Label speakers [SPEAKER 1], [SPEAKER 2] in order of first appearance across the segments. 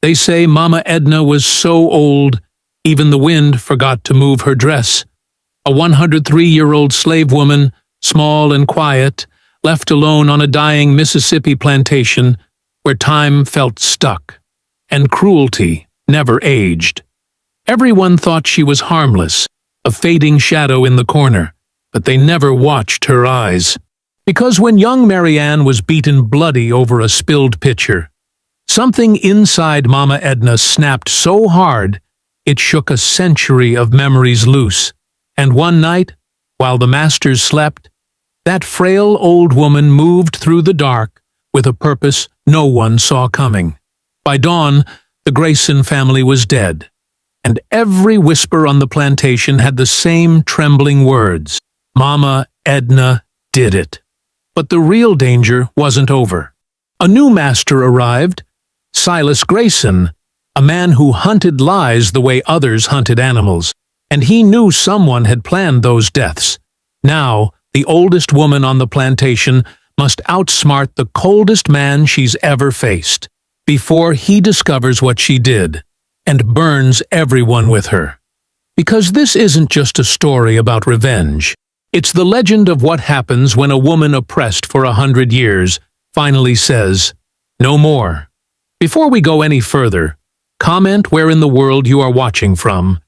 [SPEAKER 1] They say Mama Edna was so old, even the wind forgot to move her dress. A 103-year-old slave woman, small and quiet, left alone on a dying Mississippi plantation where time felt stuck, and cruelty never aged. Everyone thought she was harmless, a fading shadow in the corner, but they never watched her eyes. Because when young Marianne was beaten bloody over a spilled pitcher, something inside Mama Edna snapped so hard it shook a century of memories loose. And one night, while the masters slept, that frail old woman moved through the dark with a purpose no one saw coming. By dawn, the Grayson family was dead, and every whisper on the plantation had the same trembling words: Mama Edna did it. But the real danger wasn't over. A new master arrived, Silas Grayson, a man who hunted lies the way others hunted animals, and he knew someone had planned those deaths. Now, the oldest woman on the plantation must outsmart the coldest man she's ever faced, before he discovers what she did, and burns everyone with her. Because this isn't just a story about revenge. It's the legend of what happens when a woman oppressed for 100 years finally says, "No more." Before we go any further, comment where in the world you are watching from,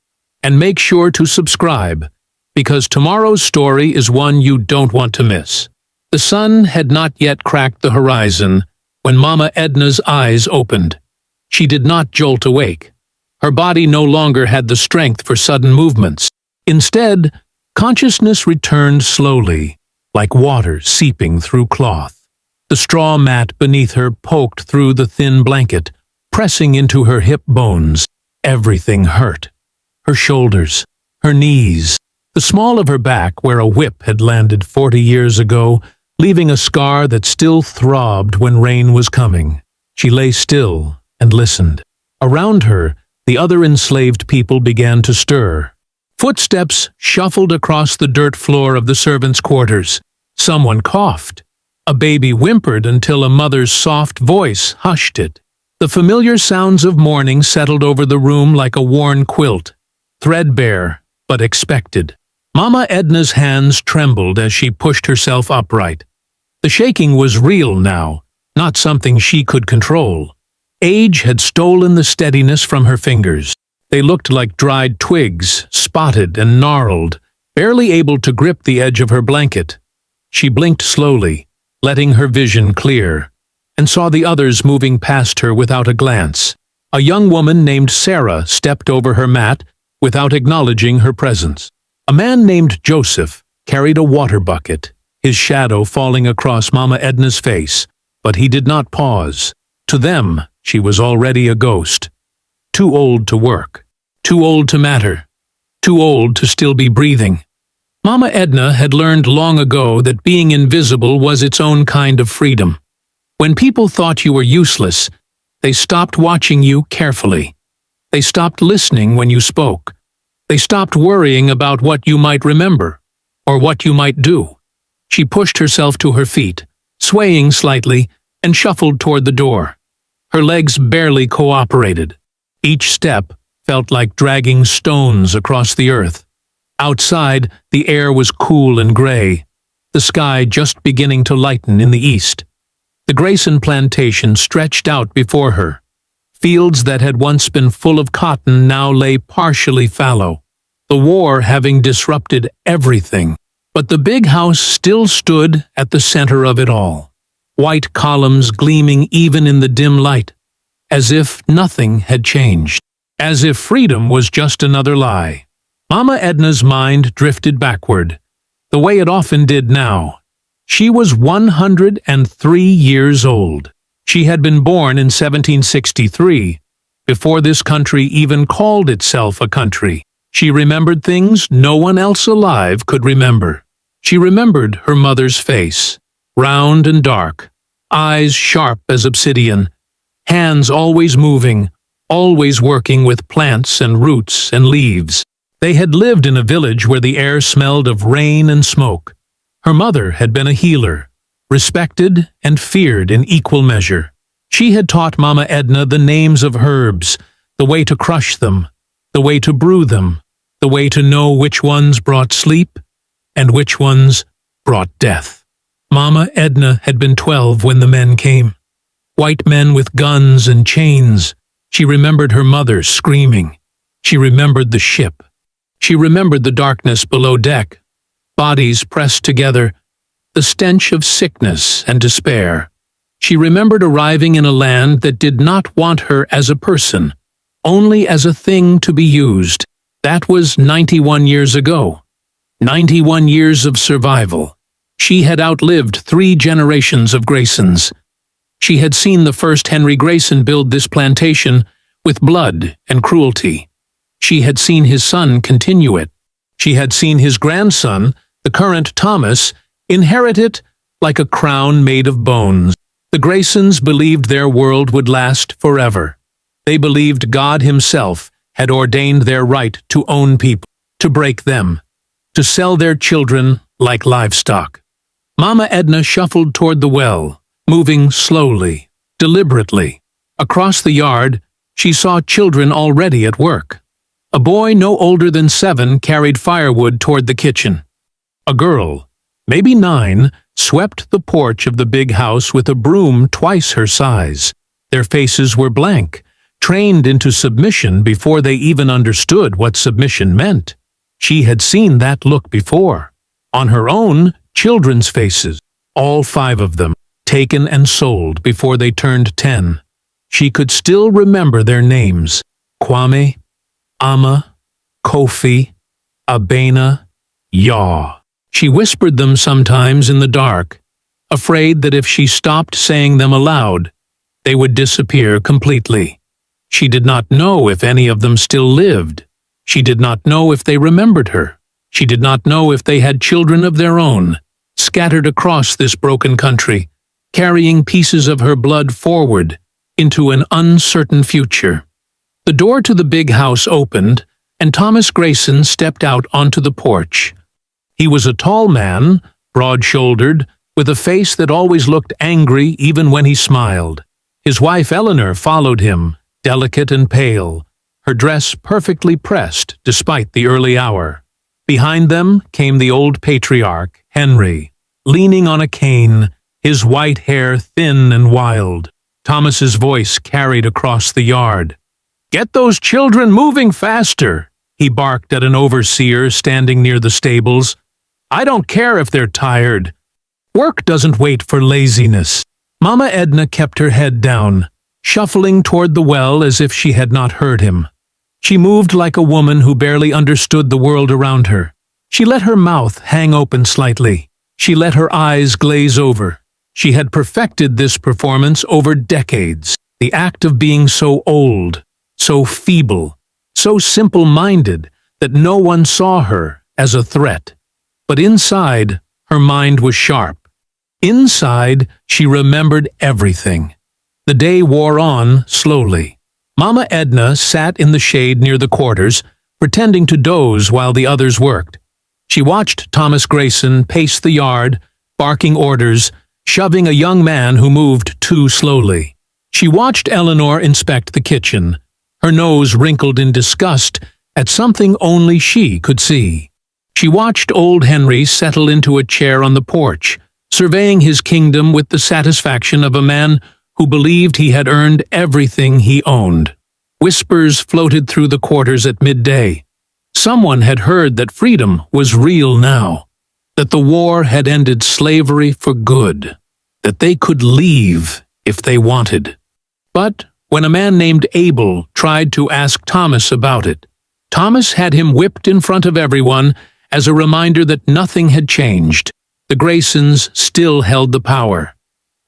[SPEAKER 1] and make sure to subscribe, because tomorrow's story is one you don't want to miss. The sun had not yet cracked the horizon when Mama Edna's eyes opened. She did not jolt awake. Her body no longer had the strength for sudden movements. Instead, consciousness returned slowly, like water seeping through cloth. The straw mat beneath her poked through the thin blanket, pressing into her hip bones. Everything hurt. Her shoulders, her knees, the small of her back where a whip had landed 40 years ago, leaving a scar that still throbbed when rain was coming. She lay still and listened. Around her, the other enslaved people began to stir. Footsteps shuffled across the dirt floor of the servants' quarters. Someone coughed. A baby whimpered until a mother's soft voice hushed it. The familiar sounds of mourning settled over the room like a worn quilt, threadbare but expected. Mama Edna's hands trembled as she pushed herself upright. The shaking was real now, not something she could control. Age had stolen the steadiness from her fingers. They looked like dried twigs, spotted and gnarled, barely able to grip the edge of her blanket. She blinked slowly, letting her vision clear, and saw the others moving past her without a glance. A young woman named Sarah stepped over her mat without acknowledging her presence. A man named Joseph carried a water bucket, his shadow falling across Mama Edna's face, but he did not pause. To them, she was already a ghost. Too old to work, too old to matter, too old to still be breathing. Mama Edna had learned long ago that being invisible was its own kind of freedom. When people thought you were useless, they stopped watching you carefully. They stopped listening when you spoke. They stopped worrying about what you might remember, or what you might do. She pushed herself to her feet, swaying slightly, and shuffled toward the door. Her legs barely cooperated. Each step felt like dragging stones across the earth. Outside, the air was cool and gray, the sky just beginning to lighten in the east. The Grayson plantation stretched out before her. Fields that had once been full of cotton now lay partially fallow, the war having disrupted everything. But the big house still stood at the center of it all, white columns gleaming even in the dim light, as if nothing had changed, as if freedom was just another lie. Mama Edna's mind drifted backward, the way it often did now. She was 103 years old. She had been born in 1763, before this country even called itself a country. She remembered things no one else alive could remember. She remembered her mother's face, round and dark, eyes sharp as obsidian, hands always moving, always working with plants and roots and leaves. They had lived in a village where the air smelled of rain and smoke. Her mother had been a healer, respected and feared in equal measure. She had taught Mama Edna the names of herbs, the way to crush them, the way to brew them, the way to know which ones brought sleep and which ones brought death. Mama Edna had been 12 when the men came. White men with guns and chains. She remembered her mother screaming. She remembered the ship. She remembered the darkness below deck, bodies pressed together, the stench of sickness and despair. She remembered arriving in a land that did not want her as a person, only as a thing to be used. That was 91 years ago. 91 years of survival. She had outlived 3 generations of Graysons. She had seen the first Henry Grayson build this plantation with blood and cruelty. She had seen his son continue it. She had seen his grandson, the current Thomas, inherit it like a crown made of bones. The Graysons believed their world would last forever. They believed God himself had ordained their right to own people, to break them, to sell their children like livestock. Mama Edna shuffled toward the well, moving slowly, deliberately. Across the yard, she saw children already at work. A boy no older than 7 carried firewood toward the kitchen. A girl, maybe 9, swept the porch of the big house with a broom twice her size. Their faces were blank, trained into submission before they even understood what submission meant. She had seen that look before. On her own, children's faces, all 5 of them, taken and sold before they turned 10. She could still remember their names: Kwame, Amma, Kofi, Abena, Yaw. She whispered them sometimes in the dark, afraid that if she stopped saying them aloud, they would disappear completely. She did not know if any of them still lived. She did not know if they remembered her. She did not know if they had children of their own, scattered across this broken country, carrying pieces of her blood forward into an uncertain future. The door to the big house opened, and Thomas Grayson stepped out onto the porch. He was a tall man, broad-shouldered, with a face that always looked angry even when he smiled. His wife Eleanor followed him, delicate and pale, her dress perfectly pressed despite the early hour. Behind them came the old patriarch, Henry, leaning on a cane, his white hair thin and wild. Thomas's voice carried across the yard. "Get those children moving faster," he barked at an overseer standing near the stables. "I don't care if they're tired. Work doesn't wait for laziness." Mama Edna kept her head down, shuffling toward the well as if she had not heard him. She moved like a woman who barely understood the world around her. She let her mouth hang open slightly. She let her eyes glaze over. She had perfected this performance over decades, the act of being so old, so feeble, so simple-minded that no one saw her as a threat. But inside, her mind was sharp. Inside, she remembered everything. The day wore on slowly. Mama Edna sat in the shade near the quarters, pretending to doze while the others worked. She watched Thomas Grayson pace the yard, barking orders, shoving a young man who moved too slowly. She watched Eleanor inspect the kitchen, her nose wrinkled in disgust at something only she could see. She watched old Henry settle into a chair on the porch, surveying his kingdom with the satisfaction of a man who believed he had earned everything he owned. Whispers floated through the quarters at midday. Someone had heard that freedom was real now, that the war had ended slavery for good, that they could leave if they wanted. But when a man named Abel tried to ask Thomas about it, Thomas had him whipped in front of everyone as a reminder that nothing had changed. The Graysons still held the power.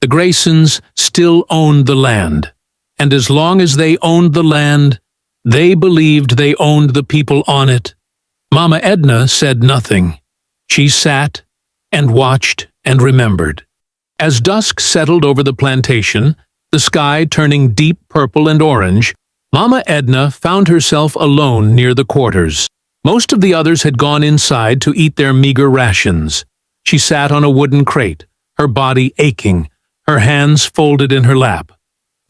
[SPEAKER 1] The Graysons still owned the land. And as long as they owned the land, they believed they owned the people on it. Mama Edna said nothing. She sat and watched and remembered. As dusk settled over the plantation, the sky turning deep purple and orange, Mama Edna found herself alone near the quarters. Most of the others had gone inside to eat their meager rations. She sat on a wooden crate, her body aching, her hands folded in her lap.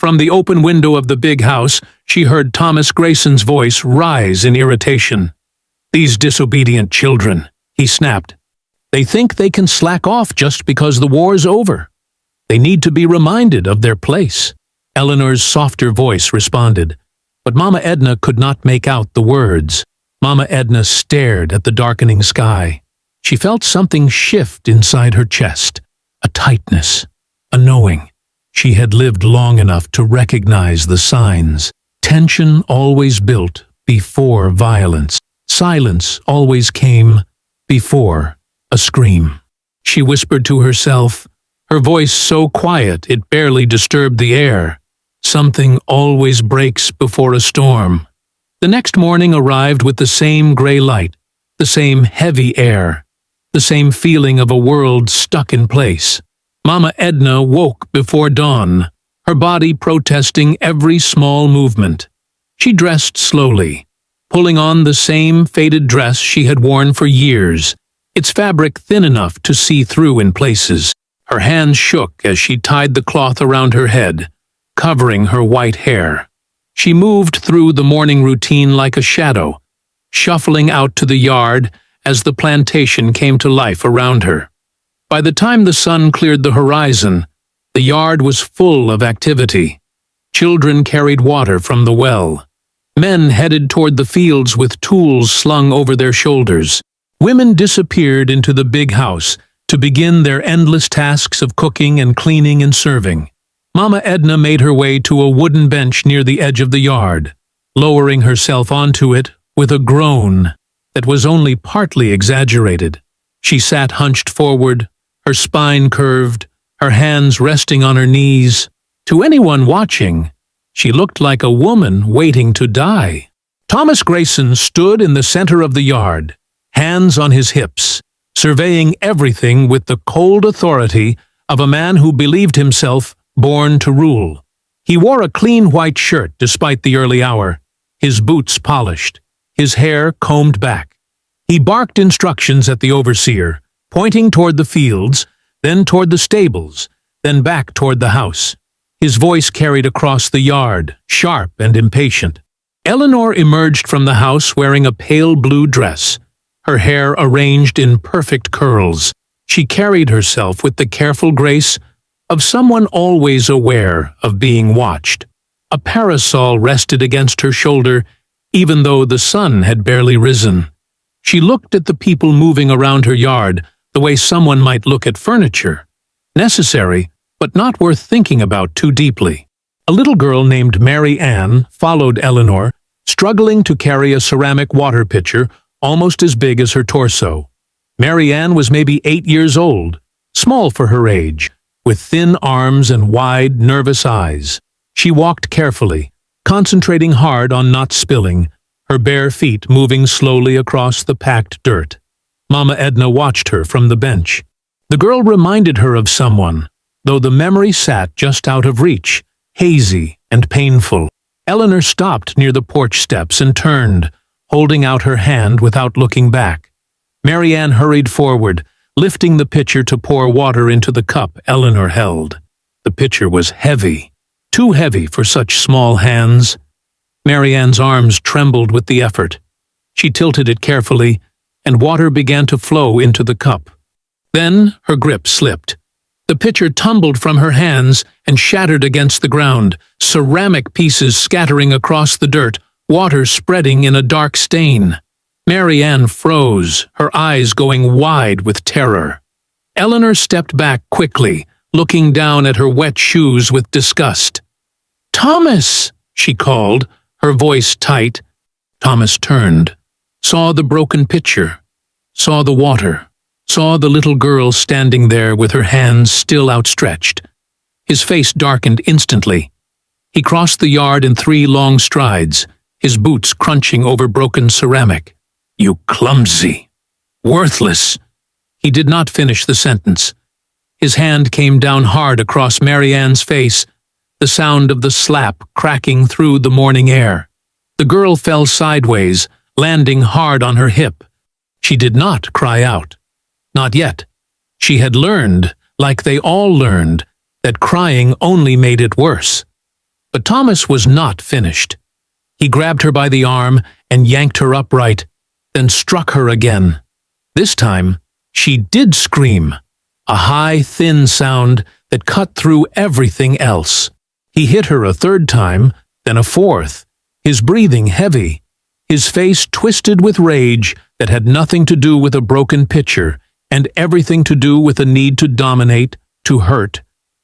[SPEAKER 1] From the open window of the big house, she heard Thomas Grayson's voice rise in irritation. "These disobedient children," he snapped. "They think they can slack off just because the war's over. They need to be reminded of their place." Eleanor's softer voice responded, but Mama Edna could not make out the words. Mama Edna stared at the darkening sky. She felt something shift inside her chest, a tightness, a knowing. She had lived long enough to recognize the signs. Tension always built before violence. Silence always came before a scream. She whispered to herself, her voice so quiet it barely disturbed the air. Something always breaks before a storm. The next morning arrived with the same gray light, the same heavy air, the same feeling of a world stuck in place. Mama Edna woke before dawn, her body protesting every small movement. She dressed slowly, pulling on the same faded dress she had worn for years, its fabric thin enough to see through in places. Her hands shook as she tied the cloth around her head, covering her white hair. She moved through the morning routine like a shadow, shuffling out to the yard as the plantation came to life around her. By the time the sun cleared the horizon, the yard was full of activity. Children carried water from the well. Men headed toward the fields with tools slung over their shoulders. Women disappeared into the big house to begin their endless tasks of cooking and cleaning and serving. Mama Edna made her way to a wooden bench near the edge of the yard, lowering herself onto it with a groan that was only partly exaggerated. She sat hunched forward, her spine curved, her hands resting on her knees. To anyone watching, she looked like a woman waiting to die. Thomas Grayson stood in the center of the yard, hands on his hips, surveying everything with the cold authority of a man who believed himself born to rule. He wore a clean white shirt despite the early hour, his boots polished, his hair combed back. He barked instructions at the overseer, pointing toward the fields, then toward the stables, then back toward the house. His voice carried across the yard, sharp and impatient. Eleanor emerged from the house wearing a pale blue dress, her hair arranged in perfect curls. She carried herself with the careful grace of someone always aware of being watched. A parasol rested against her shoulder, even though the sun had barely risen. She looked at the people moving around her yard the way someone might look at furniture. Necessary, but not worth thinking about too deeply. A little girl named Mary Ann followed Eleanor, struggling to carry a ceramic water pitcher almost as big as her torso. Mary Ann was maybe 8 years old, small for her age, with thin arms and wide, nervous eyes. She walked carefully, concentrating hard on not spilling, her bare feet moving slowly across the packed dirt. Mama Edna watched her from the bench. The girl reminded her of someone, though the memory sat just out of reach, hazy and painful. Eleanor stopped near the porch steps and turned, holding out her hand without looking back. Mary Ann hurried forward, lifting the pitcher to pour water into the cup Eleanor held. The pitcher was heavy, too heavy for such small hands. Mary Ann's arms trembled with the effort. She tilted it carefully, and water began to flow into the cup. Then her grip slipped. The pitcher tumbled from her hands and shattered against the ground, ceramic pieces scattering across the dirt, water spreading in a dark stain. Mary Ann froze, her eyes going wide with terror. Eleanor stepped back quickly, looking down at her wet shoes with disgust. "Thomas!" she called, her voice tight. Thomas turned, saw the broken pitcher, saw the water, saw the little girl standing there with her hands still outstretched. His face darkened instantly. He crossed the yard in 3 long strides, his boots crunching over broken ceramic. "You clumsy! Worthless!" He did not finish the sentence. His hand came down hard across Mary Ann's face, the sound of the slap cracking through the morning air. The girl fell sideways, landing hard on her hip. She did not cry out. Not yet. She had learned, like they all learned, that crying only made it worse. But Thomas was not finished. He grabbed her by the arm and yanked her upright, then struck her again. This time, she did scream, a high, thin sound that cut through everything else. He hit her a third time, then a fourth, his breathing heavy, his face twisted with rage that had nothing to do with a broken pitcher and everything to do with a need to dominate, to hurt,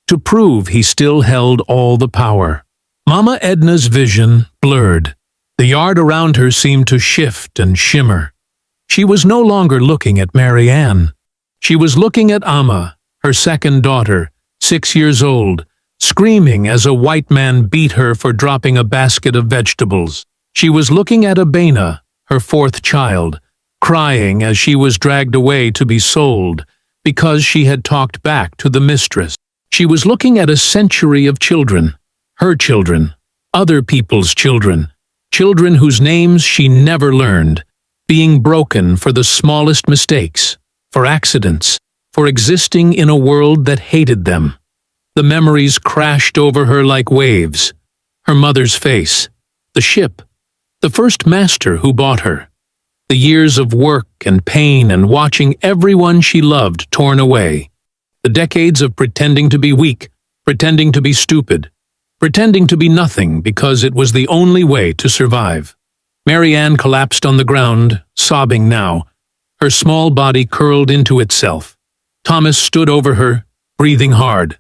[SPEAKER 1] to prove he still held all the power. Mama Edna's vision blurred. The yard around her seemed to shift and shimmer. She was no longer looking at Mary Ann. She was looking at Amma, her second daughter, 6 years old, screaming as a white man beat her for dropping a basket of vegetables. She was looking at Abena, her fourth child, crying as she was dragged away to be sold because she had talked back to the mistress. She was looking at a century of children, her children, other people's children, children whose names she never learned, being broken for the smallest mistakes, for accidents, for existing in a world that hated them. The memories crashed over her like waves. Her mother's face, the ship, the first master who bought her, the years of work and pain and watching everyone she loved torn away, the decades of pretending to be weak, pretending to be stupid, pretending to be nothing because it was the only way to survive. Mary Ann collapsed on the ground, sobbing now, her small body curled into itself. Thomas stood over her, breathing hard.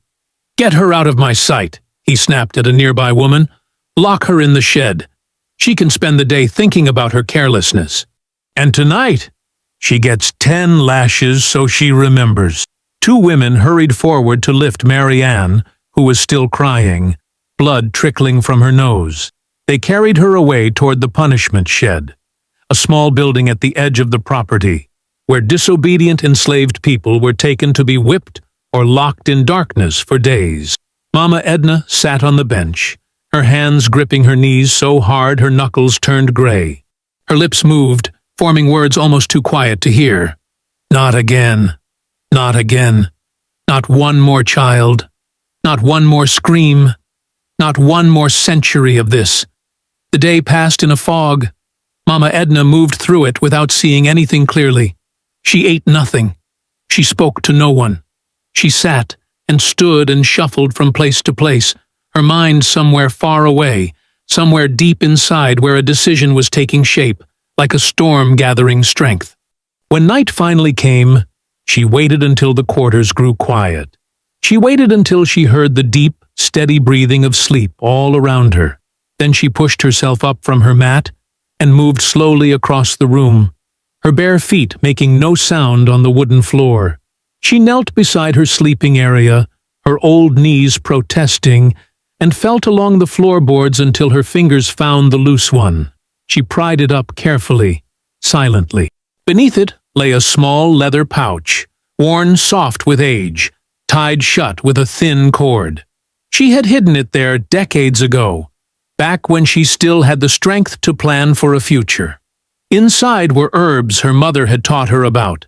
[SPEAKER 1] "Get her out of my sight," he snapped at a nearby woman. "Lock her in the shed. She can spend the day thinking about her carelessness. And tonight, she gets 10 lashes so she remembers." 2 women hurried forward to lift Mary Ann, who was still crying, blood trickling from her nose. They carried her away toward the punishment shed, a small building at the edge of the property, where disobedient enslaved people were taken to be whipped or locked in darkness for days. Mama Edna sat on the bench, her hands gripping her knees so hard her knuckles turned gray. Her lips moved, forming words almost too quiet to hear. "Not again. Not again. Not one more child. Not one more scream. Not one more century of this." The day passed in a fog. Mama Edna moved through it without seeing anything clearly. She ate nothing. She spoke to no one. She sat and stood and shuffled from place to place, her mind somewhere far away, somewhere deep inside where a decision was taking shape, like a storm gathering strength. When night finally came, she waited until the quarters grew quiet. She waited until she heard the deep, steady breathing of sleep all around her. Then she pushed herself up from her mat and moved slowly across the room, her bare feet making no sound on the wooden floor. She knelt beside her sleeping area, her old knees protesting, and felt along the floorboards until her fingers found the loose one. She pried it up carefully, silently. Beneath it lay a small leather pouch, worn soft with age, tied shut with a thin cord. She had hidden it there decades ago, back when she still had the strength to plan for a future. Inside were herbs her mother had taught her about.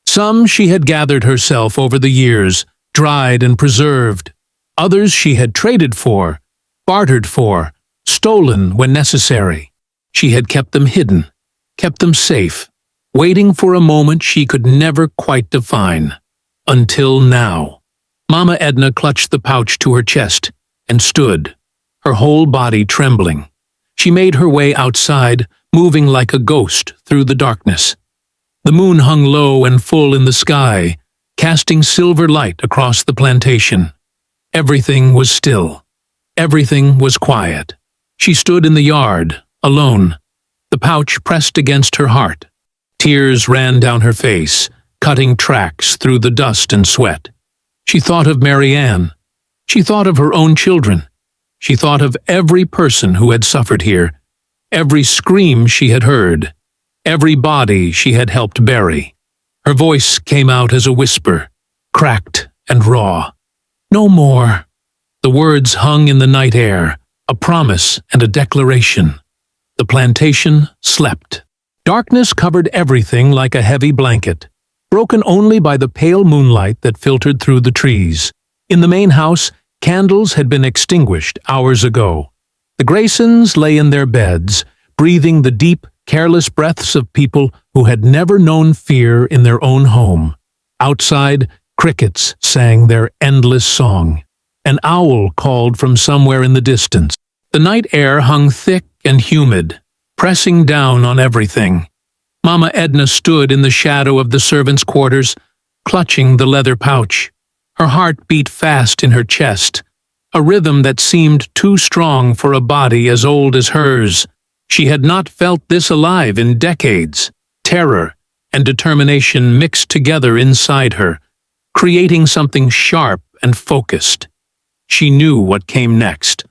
[SPEAKER 1] Some she had gathered herself over the years, dried and preserved. Others she had traded for, bartered for, stolen when necessary. She had kept them hidden, kept them safe, waiting for a moment she could never quite define. Until now. Mama Edna clutched the pouch to her chest and stood, her whole body trembling. She made her way outside, moving like a ghost through the darkness. The moon hung low and full in the sky, casting silver light across the plantation. Everything was still. Everything was quiet. She stood in the yard, alone, the pouch pressed against her heart. Tears ran down her face, cutting tracks through the dust and sweat. She thought of Mary Ann. She thought of her own children. She thought of every person who had suffered here, every scream she had heard, every body she had helped bury. Her voice came out as a whisper, cracked and raw. "No more." The words hung in the night air, a promise and a declaration. The plantation slept. Darkness covered everything like a heavy blanket, broken only by the pale moonlight that filtered through the trees. In the main house, Candles had been extinguished hours ago. The Graysons lay in their beds, breathing the deep, careless breaths of people who had never known fear in their own home. Outside, crickets sang their endless song. An owl called from somewhere in the distance. The night air hung thick and humid, pressing down on everything. Mama Edna stood in the shadow of the servants' quarters, clutching the leather pouch. Her heart beat fast in her chest, a rhythm that seemed too strong for a body as old as hers. She had not felt this alive in decades. Terror and determination mixed together inside her, creating something sharp and focused. She knew what came next.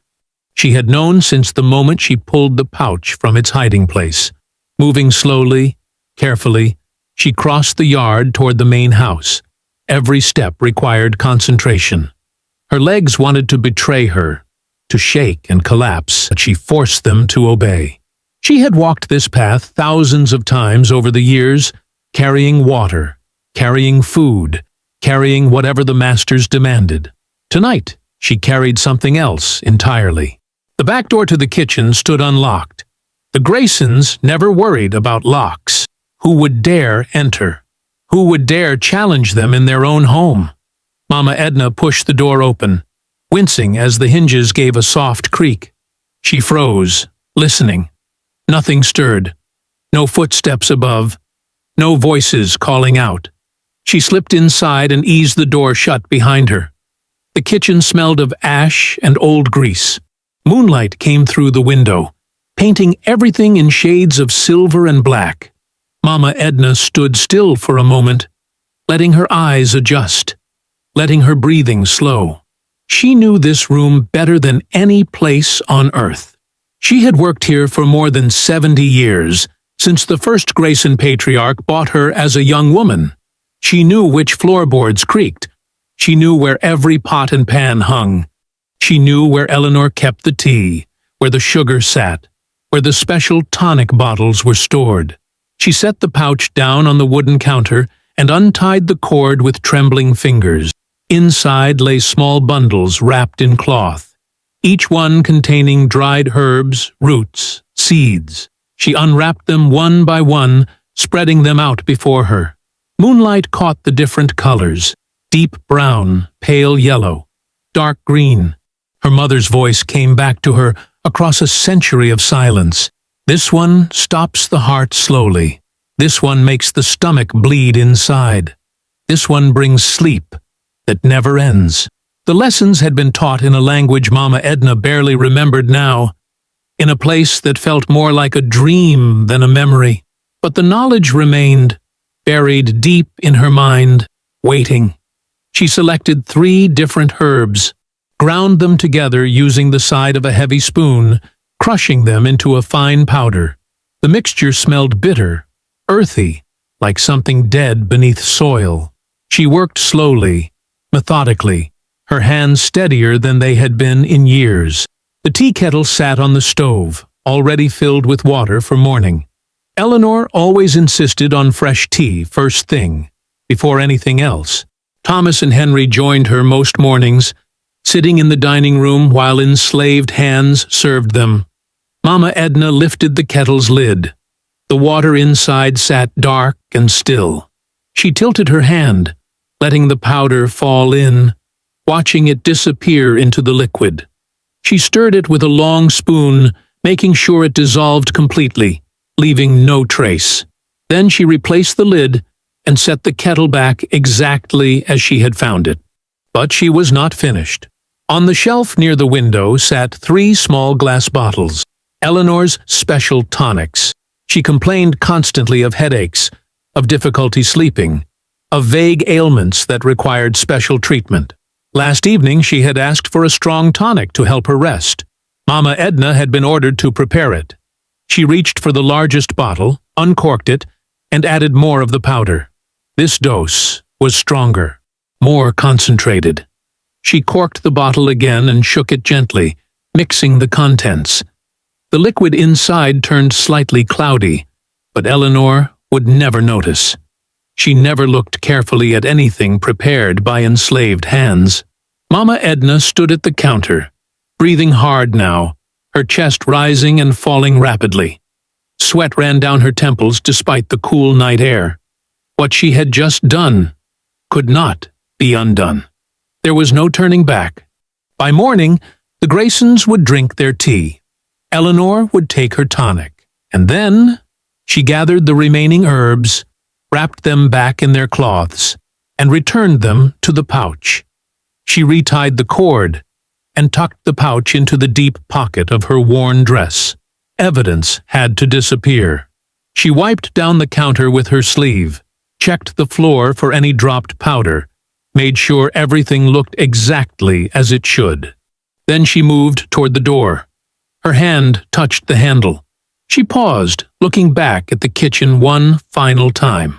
[SPEAKER 1] She had known since the moment she pulled the pouch from its hiding place. Moving slowly, carefully, she crossed the yard toward the main house. Every step required concentration. Her legs wanted to betray her, to shake and collapse, but she forced them to obey. She had walked this path thousands of times over the years, carrying water, carrying food, carrying whatever the masters demanded. Tonight, she carried something else entirely. The back door to the kitchen stood unlocked. The Graysons never worried about locks. Who would dare enter? Who would dare challenge them in their own home? Mama Edna pushed the door open, wincing as the hinges gave a soft creak. She froze, listening. Nothing stirred. No footsteps above. No voices calling out. She slipped inside and eased the door shut behind her. The kitchen smelled of ash and old grease. Moonlight came through the window, painting everything in shades of silver and black. Mama Edna stood still for a moment, letting her eyes adjust, letting her breathing slow. She knew this room better than any place on earth. She had worked here for more than 70 years, since the first Grayson patriarch bought her as a young woman. She knew which floorboards creaked. She knew where every pot and pan hung. She knew where Eleanor kept the tea, where the sugar sat, where the special tonic bottles were stored. She set the pouch down on the wooden counter and untied the cord with trembling fingers. Inside lay small bundles wrapped in cloth, each one containing dried herbs, roots, seeds. She unwrapped them one by one, spreading them out before her. Moonlight caught the different colors: deep brown, pale yellow, dark green. Her mother's voice came back to her across a century of silence. This one stops the heart slowly. This one makes the stomach bleed inside. This one brings sleep that never ends. The lessons had been taught in a language Mama Edna barely remembered now, in a place that felt more like a dream than a memory. But the knowledge remained, buried deep in her mind, waiting. She selected 3 different herbs, ground them together using the side of a heavy spoon, crushing them into a fine powder. The mixture smelled bitter, earthy, like something dead beneath soil. She worked slowly, methodically, her hands steadier than they had been in years. The tea kettle sat on the stove, already filled with water for morning. Eleanor always insisted on fresh tea first thing, before anything else. Thomas and Henry joined her most mornings, sitting in the dining room while enslaved hands served them. Mama Edna lifted the kettle's lid. The water inside sat dark and still. She tilted her hand, letting the powder fall in, watching it disappear into the liquid. She stirred it with a long spoon, making sure it dissolved completely, leaving no trace. Then she replaced the lid and set the kettle back exactly as she had found it. But she was not finished. On the shelf near the window sat 3 small glass bottles, Eleanor's special tonics. She complained constantly of headaches, of difficulty sleeping, of vague ailments that required special treatment. Last evening she had asked for a strong tonic to help her rest. Mama Edna had been ordered to prepare it. She reached for the largest bottle, uncorked it, and added more of the powder. This dose was stronger, more concentrated. She corked the bottle again and shook it gently, mixing the contents. The liquid inside turned slightly cloudy, but Eleanor would never notice. She never looked carefully at anything prepared by enslaved hands. Mama Edna stood at the counter, breathing hard now, her chest rising and falling rapidly. Sweat ran down her temples despite the cool night air. What she had just done could not be undone. There was no turning back. By morning, the Graysons would drink their tea. Eleanor would take her tonic. And then she gathered the remaining herbs, wrapped them back in their cloths, and returned them to the pouch. She retied the cord and tucked the pouch into the deep pocket of her worn dress. Evidence had to disappear. She wiped down the counter with her sleeve, checked the floor for any dropped powder, made sure everything looked exactly as it should. Then she moved toward the door. Her hand touched the handle. She paused, looking back at the kitchen one final time.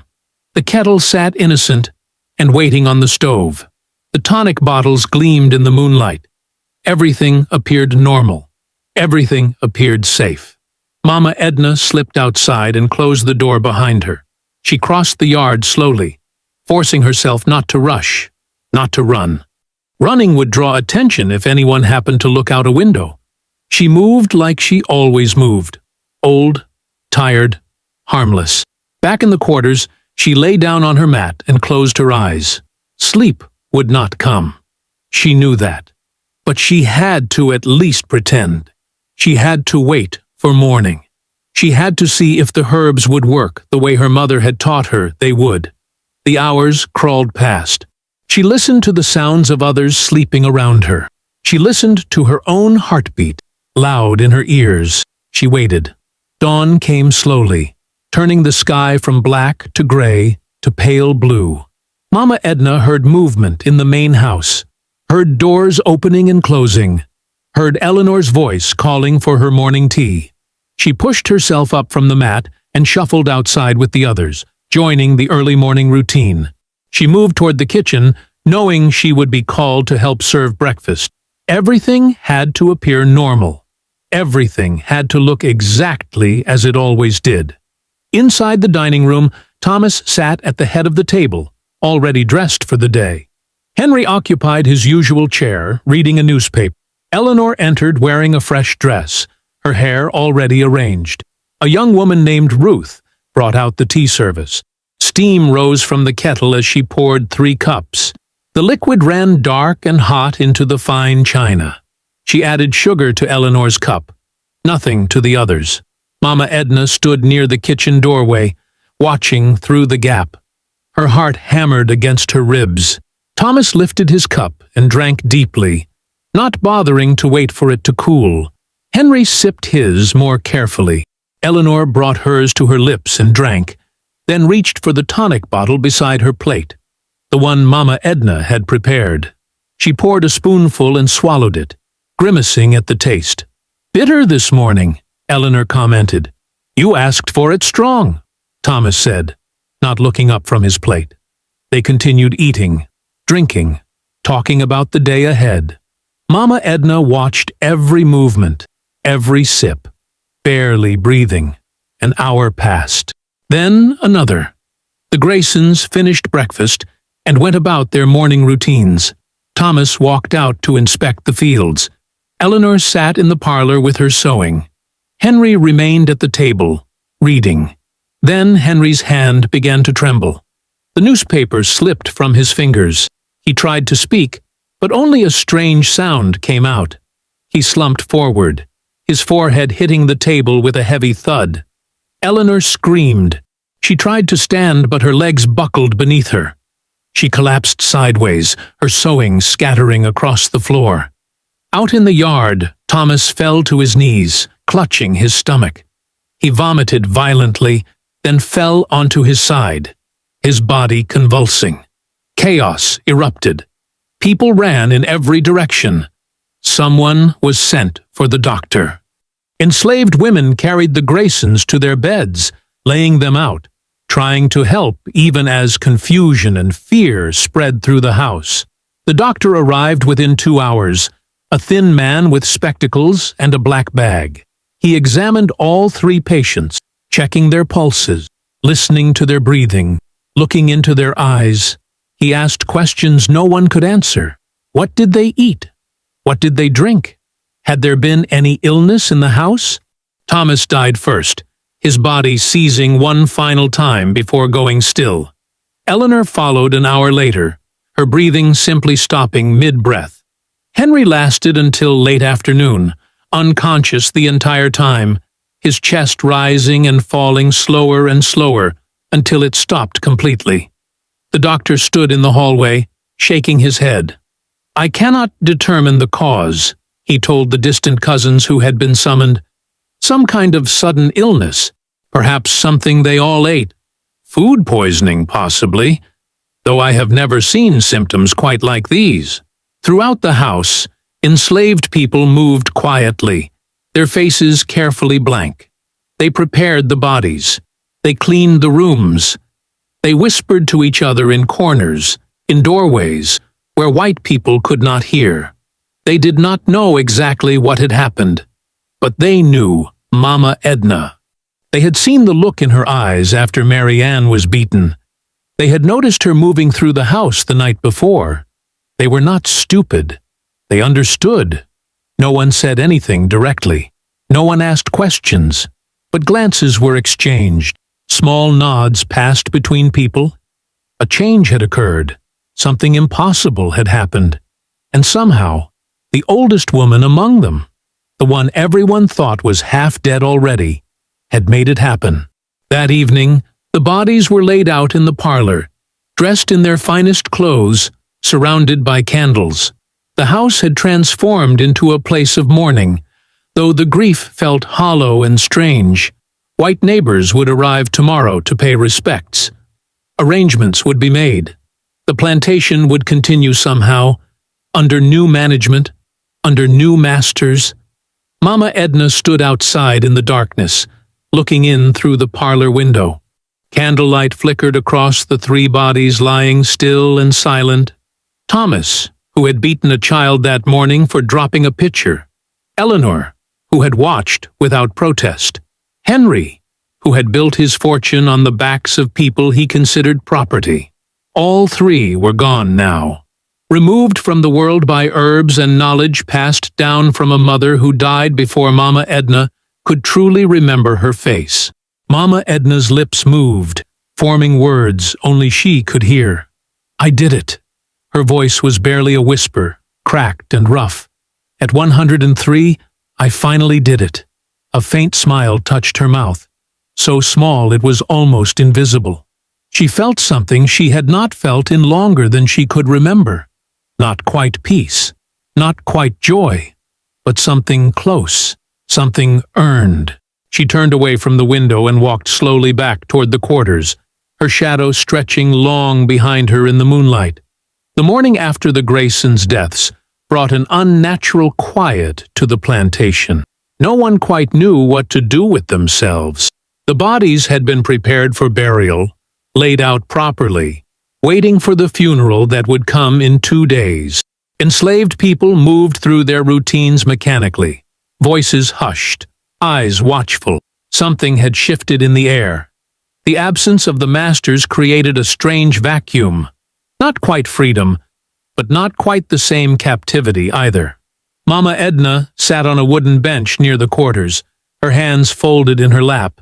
[SPEAKER 1] The kettle sat innocent and waiting on the stove. The tonic bottles gleamed in the moonlight. Everything appeared normal. Everything appeared safe. Mama Edna slipped outside and closed the door behind her. She crossed the yard slowly, forcing herself not to rush, not to run. Running would draw attention if anyone happened to look out a window. She moved like she always moved. Old, tired, harmless. Back in the quarters, she lay down on her mat and closed her eyes. Sleep would not come. She knew that. But she had to at least pretend. She had to wait for morning. She had to see if the herbs would work the way her mother had taught her they would. The hours crawled past. She listened to the sounds of others sleeping around her. She listened to her own heartbeat, loud in her ears. She waited. Dawn came slowly, turning the sky from black to gray to pale blue. Mama Edna heard movement in the main house, heard doors opening and closing, heard Eleanor's voice calling for her morning tea. She pushed herself up from the mat and shuffled outside with the others, joining the early morning routine. She moved toward the kitchen, knowing she would be called to help serve breakfast. Everything had to appear normal. Everything had to look exactly as it always did. Inside the dining room, Thomas sat at the head of the table, already dressed for the day. Henry occupied his usual chair, reading a newspaper. Eleanor entered wearing a fresh dress, her hair already arranged. A young woman named Ruth brought out the tea service. Steam rose from the kettle as she poured 3 cups. The liquid ran dark and hot into the fine china. She added sugar to Eleanor's cup, nothing to the others. Mama Edna stood near the kitchen doorway, watching through the gap. Her heart hammered against her ribs. Thomas lifted his cup and drank deeply, not bothering to wait for it to cool. Henry sipped his more carefully. Eleanor brought hers to her lips and drank, then reached for the tonic bottle beside her plate, the one Mama Edna had prepared. She poured a spoonful and swallowed it, grimacing at the taste. "Bitter this morning," Eleanor commented. "You asked for it strong," Thomas said, not looking up from his plate. They continued eating, drinking, talking about the day ahead. Mama Edna watched every movement, every sip, barely breathing. An hour passed. Then another. The Graysons finished breakfast and went about their morning routines. Thomas walked out to inspect the fields. Eleanor sat in the parlor with her sewing. Henry remained at the table, reading. Then Henry's hand began to tremble. The newspaper slipped from his fingers. He tried to speak, but only a strange sound came out. He slumped forward, his forehead hitting the table with a heavy thud. Eleanor screamed. She tried to stand, but her legs buckled beneath her. She collapsed sideways, her sewing scattering across the floor. Out in the yard, Thomas fell to his knees, clutching his stomach. He vomited violently, then fell onto his side, his body convulsing. Chaos erupted. People ran in every direction. Someone was sent for the doctor. Enslaved women carried the Graysons to their beds, laying them out, trying to help even as confusion and fear spread through the house. The doctor arrived within 2 hours, a thin man with spectacles and a black bag. He examined all 3 patients, checking their pulses, listening to their breathing, looking into their eyes. He asked questions no one could answer. What did they eat? What did they drink? Had there been any illness in the house? Thomas died first, his body seizing one final time before going still. Eleanor followed an hour later, her breathing simply stopping mid-breath. Henry lasted until late afternoon, unconscious the entire time, his chest rising and falling slower and slower until it stopped completely. The doctor stood in the hallway, shaking his head. "I cannot determine the cause," he told the distant cousins who had been summoned. "Some kind of sudden illness, perhaps something they all ate. Food poisoning, possibly, though I have never seen symptoms quite like these." Throughout the house, enslaved people moved quietly, their faces carefully blank. They prepared the bodies. They cleaned the rooms. They whispered to each other in corners, in doorways, where white people could not hear. They did not know exactly what had happened, but they knew Mama Edna. They had seen the look in her eyes after Mary Ann was beaten. They had noticed her moving through the house the night before. They were not stupid. They understood. No one said anything directly. No one asked questions, but glances were exchanged. Small nods passed between people. A change had occurred. Something impossible had happened. And somehow, the oldest woman among them, the one everyone thought was half dead already, had made it happen. That evening, the bodies were laid out in the parlor, dressed in their finest clothes, surrounded by candles. The house had transformed into a place of mourning, though the grief felt hollow and strange. White neighbors would arrive tomorrow to pay respects. Arrangements would be made. The plantation would continue somehow, under new management, under new masters. Mama Edna stood outside in the darkness, looking in through the parlor window. Candlelight flickered across the three bodies lying still and silent. Thomas, who had beaten a child that morning for dropping a pitcher. Eleanor, who had watched without protest. Henry, who had built his fortune on the backs of people he considered property. All three were gone now, removed from the world by herbs and knowledge passed down from a mother who died before Mama Edna could truly remember her face. Mama Edna's lips moved, forming words only she could hear. "I did it." Her voice was barely a whisper, cracked and rough. "At 103, I finally did it." A faint smile touched her mouth, so small it was almost invisible. She felt something she had not felt in longer than she could remember. Not quite peace, not quite joy, but something close, something earned. She turned away from the window and walked slowly back toward the quarters, her shadow stretching long behind her in the moonlight. The morning after the Graysons' deaths brought an unnatural quiet to the plantation. No one quite knew what to do with themselves. The bodies had been prepared for burial, laid out properly, waiting for the funeral that would come in 2 days. Enslaved people moved through their routines mechanically, voices hushed, eyes watchful. Something had shifted in the air. The absence of the masters created a strange vacuum. Not quite freedom, but not quite the same captivity either. Mama Edna sat on a wooden bench near the quarters, her hands folded in her lap.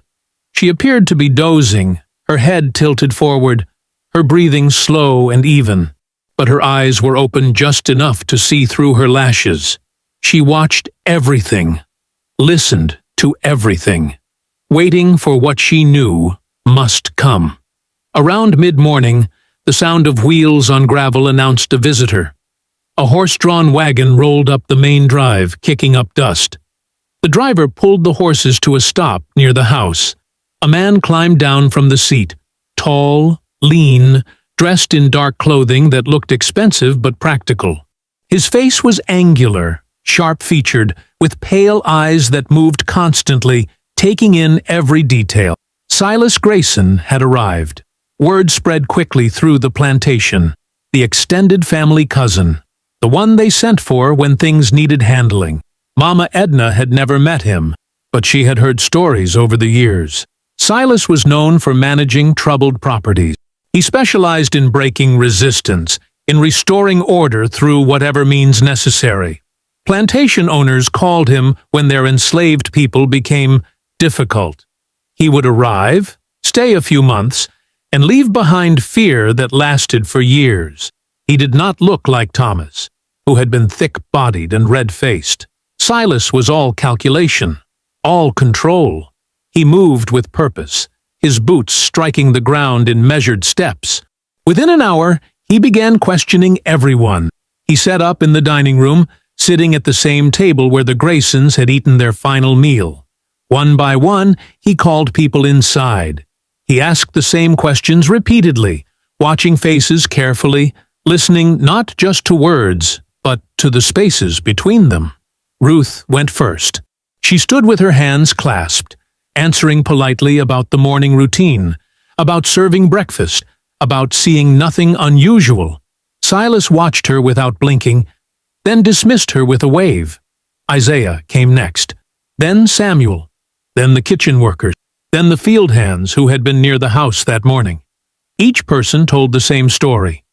[SPEAKER 1] She appeared to be dozing, her head tilted forward, her breathing slow and even, but her eyes were open just enough to see through her lashes. She watched everything, listened to everything, waiting for what she knew must come. Around mid-morning, the sound of wheels on gravel announced a visitor. A horse-drawn wagon rolled up the main drive, kicking up dust. The driver pulled the horses to a stop near the house. A man climbed down from the seat, tall, lean, dressed in dark clothing that looked expensive but practical. His face was angular, sharp-featured, with pale eyes that moved constantly, taking in every detail. Silas Grayson had arrived. Word spread quickly through the plantation. The extended family cousin, the one they sent for when things needed handling. Mama Edna had never met him, but she had heard stories over the years. Silas was known for managing troubled properties. He specialized in breaking resistance, in restoring order through whatever means necessary. Plantation owners called him when their enslaved people became difficult. He would arrive, stay a few months, and leave behind fear that lasted for years. He did not look like Thomas, who had been thick-bodied and red-faced. Silas was all calculation, all control. He moved with purpose, his boots striking the ground in measured steps. Within an hour, he began questioning everyone. He sat up in the dining room, sitting at the same table where the Graysons had eaten their final meal. One by one, he called people inside. He asked the same questions repeatedly, watching faces carefully, listening not just to words, but to the spaces between them. Ruth went first. She stood with her hands clasped, answering politely about the morning routine, about serving breakfast, about seeing nothing unusual. Silas watched her without blinking, then dismissed her with a wave. Isaiah came next, then Samuel, then the kitchen workers, then the field hands who had been near the house that morning. Each person told the same story.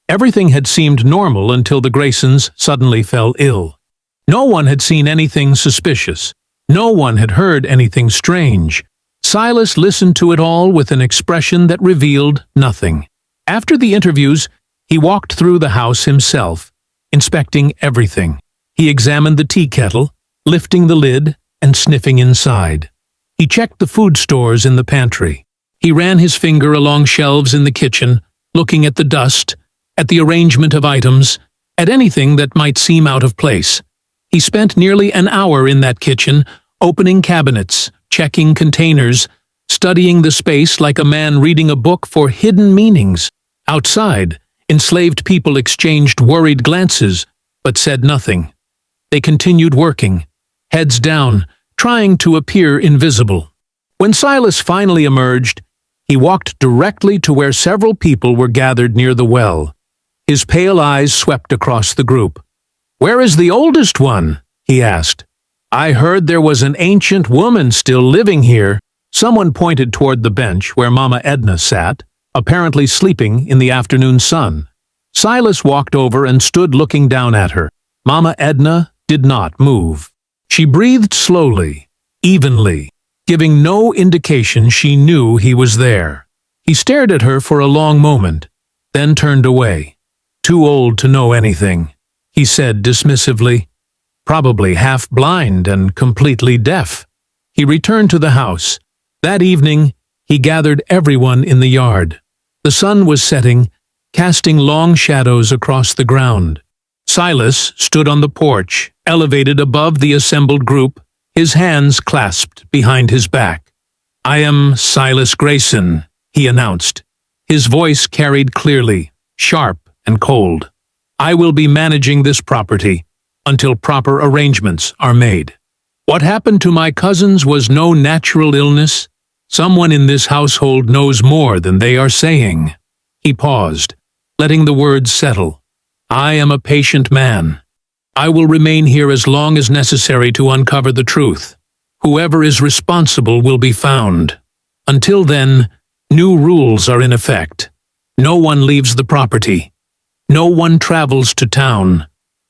[SPEAKER 1] Everything had seemed normal until the Graysons suddenly fell ill. No one had seen anything suspicious. No one had heard anything strange. Silas listened to it all with an expression that revealed nothing. After the interviews, he walked through the house himself, inspecting everything. He examined the tea kettle, lifting the lid and sniffing inside. He checked the food stores in the pantry. He ran his finger along shelves in the kitchen, looking at the dust, at the arrangement of items, at anything that might seem out of place. He spent nearly an hour in that kitchen, opening cabinets, checking containers, studying the space like a man reading a book for hidden meanings. Outside, enslaved people exchanged worried glances, but said nothing. They continued working, heads down, trying to appear invisible. When Silas finally emerged, he walked directly to where several people were gathered near the well. His pale eyes swept across the group. "Where is the oldest one?" he asked. "I heard there was an ancient woman still living here." Someone pointed toward the bench where Mama Edna sat, apparently sleeping in the afternoon sun. Silas walked over and stood looking down at her. Mama Edna did not move. She breathed slowly, evenly, giving no indication she knew he was there. He stared at her for a long moment, then turned away. "Too old to know anything," he said dismissively. "Probably half-blind and completely deaf." He returned to the house. That evening, he gathered everyone in the yard. The sun was setting, casting long shadows across the ground. Silas stood on the porch, elevated above the assembled group, his hands clasped behind his back. "I am Silas Grayson," he announced. His voice carried clearly, sharp and cold. "I will be managing this property until proper arrangements are made. What happened to my cousins was no natural illness. Someone in this household knows more than they are saying." He paused, letting the words settle. "I am a patient man. I will remain here as long as necessary to uncover the truth. Whoever is responsible will be found. Until then, new rules are in effect. No one leaves the property. No one travels to town.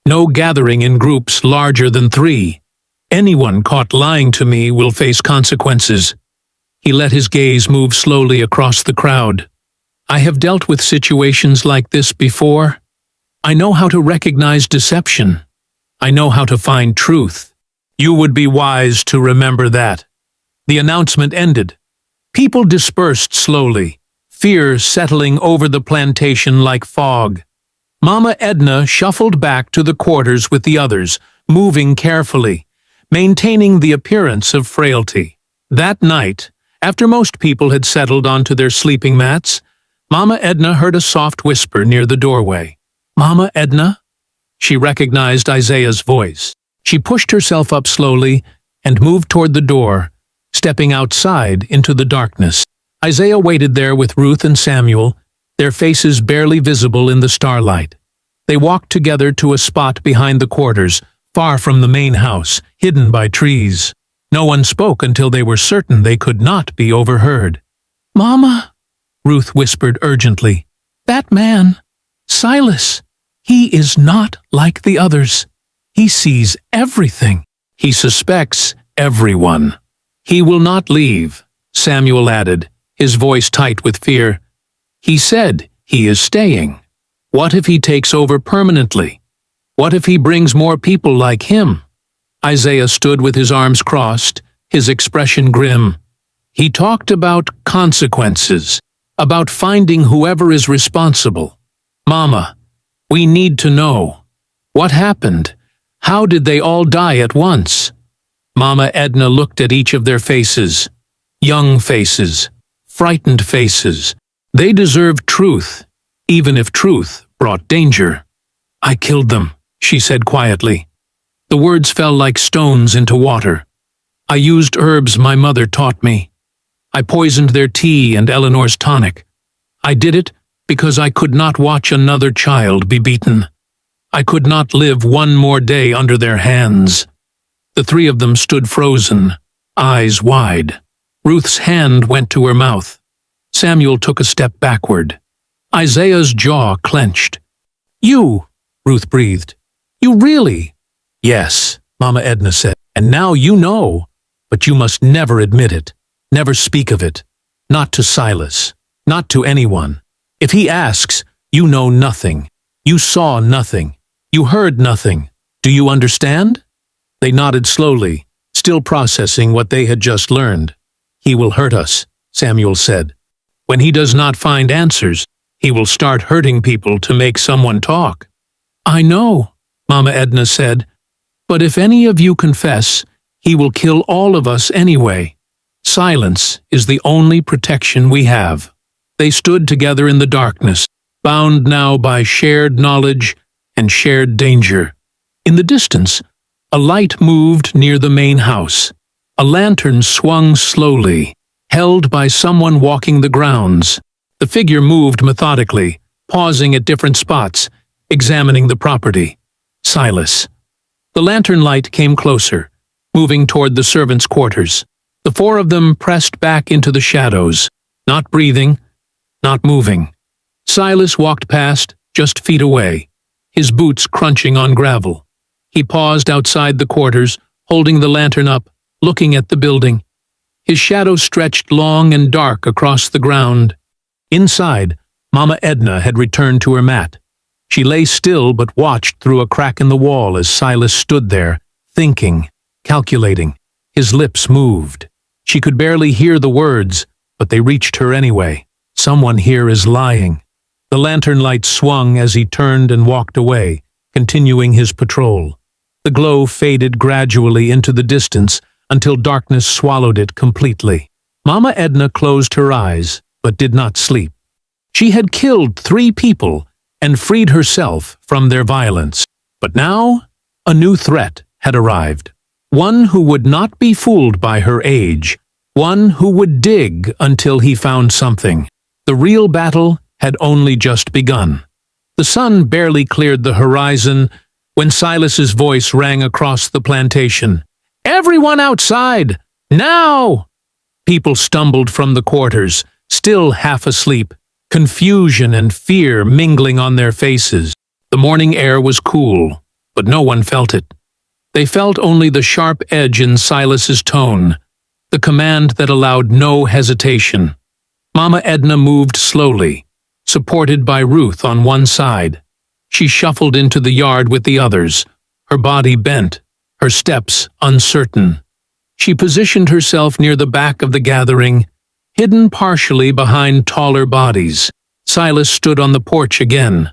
[SPEAKER 1] No gathering in groups larger than 3. Anyone caught lying to me will face consequences." He let his gaze move slowly across the crowd. "I have dealt with situations like this before. I know how to recognize deception. I know how to find truth. You would be wise to remember that." The announcement ended. People dispersed slowly, fear settling over the plantation like fog. Mama Edna shuffled back to the quarters with the others, moving carefully, maintaining the appearance of frailty. That night, after most people had settled onto their sleeping mats, Mama Edna heard a soft whisper near the doorway. "Mama Edna?" She recognized Isaiah's voice. She pushed herself up slowly and moved toward the door, stepping outside into the darkness. Isaiah waited there with Ruth and Samuel, their faces barely visible in the starlight. They walked together to a spot behind the quarters, far from the main house, hidden by trees. No one spoke until they were certain they could not be overheard. "Mama," Ruth whispered urgently. "That man." Silas. He is not like the others. He sees everything. He suspects everyone. He will not leave, Samuel added, his voice tight with fear. He said he is staying. What if he takes over permanently? What if he brings more people like him? Isaiah stood with his arms crossed, his expression grim. He talked about consequences, about finding whoever is responsible. Mama, we need to know. What happened? How did they all die at once? Mama Edna looked at each of their faces. Young faces, frightened faces. They deserved truth, even if truth brought danger. I killed them, she said quietly. The words fell like stones into water. I used herbs my mother taught me. I poisoned their tea and Eleanor's tonic. I did it because I could not watch another child be beaten. I could not live one more day under their hands. The three of them stood frozen, eyes wide. Ruth's hand went to her mouth. Samuel took a step backward. Isaiah's jaw clenched. You, Ruth breathed. You really? Yes, Mama Edna said. And now you know, but you must never admit it. Never speak of it. Not to Silas. Not to anyone. If he asks, you know nothing. You saw nothing. You heard nothing. Do you understand? They nodded slowly, still processing what they had just learned. He will hurt us, Samuel said. When he does not find answers, he will start hurting people to make someone talk. I know, Mama Edna said, but if any of you confess, he will kill all of us anyway. Silence is the only protection we have. They stood together in the darkness, bound now by shared knowledge and shared danger. In the distance, a light moved near the main house. A lantern swung slowly, held by someone walking the grounds. The figure moved methodically, pausing at different spots, examining the property. Silas. The lantern light came closer, moving toward the servants' quarters. The four of them pressed back into the shadows, not breathing, not moving. Silas walked past, just feet away, his boots crunching on gravel. He paused outside the quarters, holding the lantern up, looking at the building. His shadow stretched long and dark across the ground. Inside, Mama Edna had returned to her mat. She lay still but watched through a crack in the wall as Silas stood there, thinking, calculating. His lips moved. She could barely hear the words, but they reached her anyway. Someone here is lying. The lantern light swung as he turned and walked away, continuing his patrol. The glow faded gradually into the distance until darkness swallowed it completely. Mama Edna closed her eyes, but did not sleep. She had killed 3 people and freed herself from their violence. But now, a new threat had arrived. One who would not be fooled by her age. One who would dig until he found something. The real battle had only just begun. The sun barely cleared the horizon when Silas's voice rang across the plantation. Everyone outside! Now! People stumbled from the quarters, still half asleep, confusion and fear mingling on their faces. The morning air was cool, but no one felt it. They felt only the sharp edge in Silas's tone, the command that allowed no hesitation. Mama Edna moved slowly, supported by Ruth on one side. She shuffled into the yard with the others, her body bent, her steps uncertain. She positioned herself near the back of the gathering, hidden partially behind taller bodies. Silas stood on the porch again,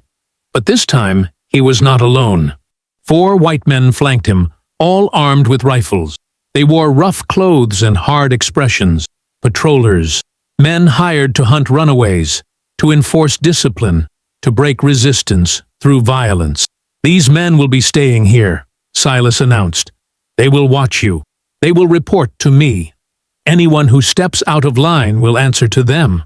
[SPEAKER 1] but this time he was not alone. 4 white men flanked him, all armed with rifles. They wore rough clothes and hard expressions. Patrollers, men hired to hunt runaways, to enforce discipline, to break resistance through violence. These men will be staying here, Silas announced. They will watch you. They will report to me. Anyone who steps out of line will answer to them.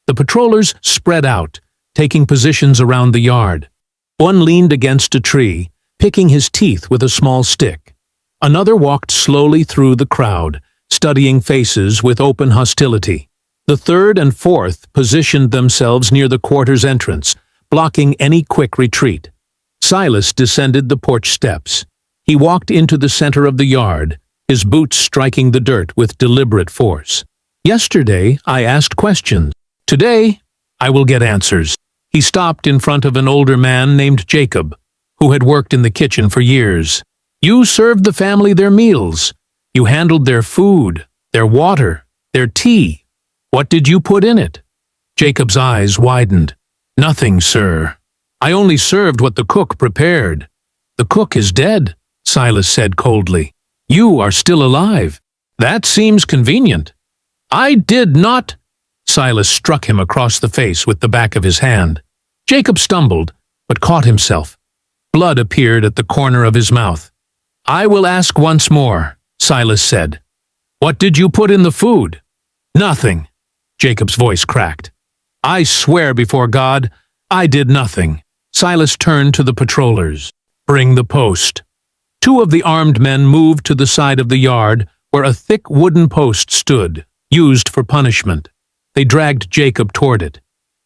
[SPEAKER 1] The patrollers spread out, taking positions around the yard. One leaned against a tree, picking his teeth with a small stick. Another walked slowly through the crowd, studying faces with open hostility. The third and fourth positioned themselves near the quarters entrance, blocking any quick retreat. Silas descended the porch steps. He walked into the center of the yard, his boots striking the dirt with deliberate force. Yesterday, I asked questions. Today, I will get answers. He stopped in front of an older man named Jacob, who had worked in the kitchen for years. You served the family their meals. You handled their food, their water, their tea. What did you put in it? Jacob's eyes widened. Nothing, sir. I only served what the cook prepared. The cook is dead, Silas said coldly. You are still alive. That seems convenient. I did not. Silas struck him across the face with the back of his hand. Jacob stumbled, but caught himself. Blood appeared at the corner of his mouth. I will ask once more, Silas said. What did you put in the food? Nothing. Jacob's voice cracked. I swear before God, I did nothing. Silas turned to the patrollers. Bring the post. Two of the armed men moved to the side of the yard where a thick wooden post stood, used for punishment. They dragged Jacob toward it.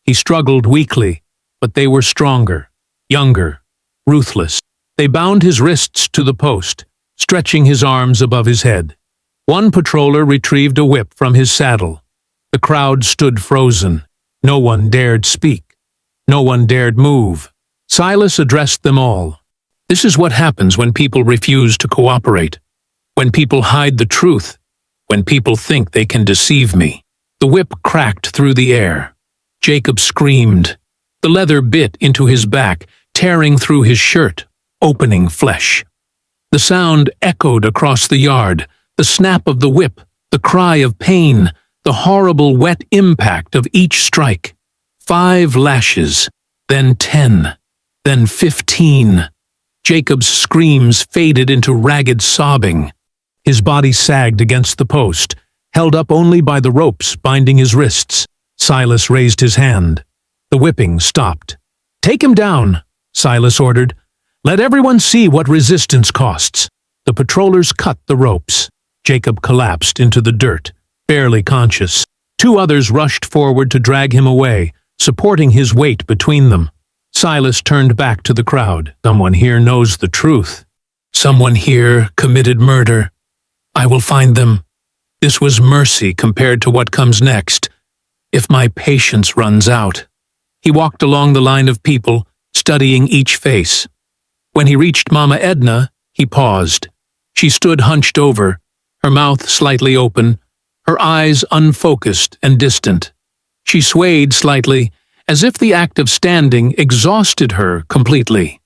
[SPEAKER 1] He struggled weakly, but they were stronger, younger, ruthless. They bound his wrists to the post, stretching his arms above his head. One patroller retrieved a whip from his saddle. The crowd stood frozen. No one dared speak. No one dared move. Silas addressed them all. This is what happens when people refuse to cooperate. When people hide the truth. When people think they can deceive me. The whip cracked through the air. Jacob screamed. The leather bit into his back, tearing through his shirt, opening flesh. The sound echoed across the yard, the snap of the whip, the cry of pain, the horrible wet impact of each strike. 5 lashes, then 10, then 15. Jacob's screams faded into ragged sobbing. His body sagged against the post, held up only by the ropes binding his wrists. Silas raised his hand. The whipping stopped. Take him down, Silas ordered. Let everyone see what resistance costs. The patrollers cut the ropes. Jacob collapsed into the dirt, barely conscious. 2 others rushed forward to drag him away, supporting his weight between them. Silas turned back to the crowd. Someone here knows the truth. Someone here committed murder. I will find them. This was mercy compared to what comes next, if my patience runs out. He walked along the line of people, studying each face. When he reached Mama Edna, he paused. She stood hunched over, her mouth slightly open, her eyes unfocused and distant. She swayed slightly, as if the act of standing exhausted her completely.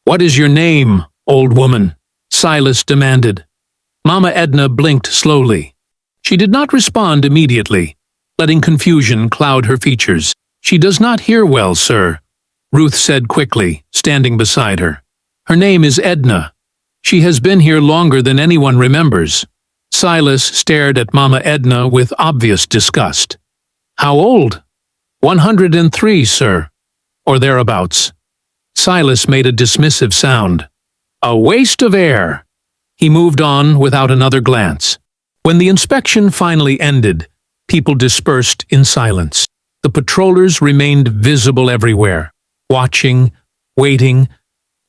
[SPEAKER 1] What is your name, old woman? Silas demanded. Mama Edna blinked slowly. She did not respond immediately, letting confusion cloud her features. She does not hear well, sir, Ruth said quickly, standing beside her. Her name is Edna. She has been here longer than anyone remembers. Silas stared at Mama Edna with obvious disgust. How old? 103, sir, or thereabouts. Silas made a dismissive sound. A waste of air. He moved on without another glance. When the inspection finally ended, people dispersed in silence. The patrollers remained visible everywhere, watching, waiting,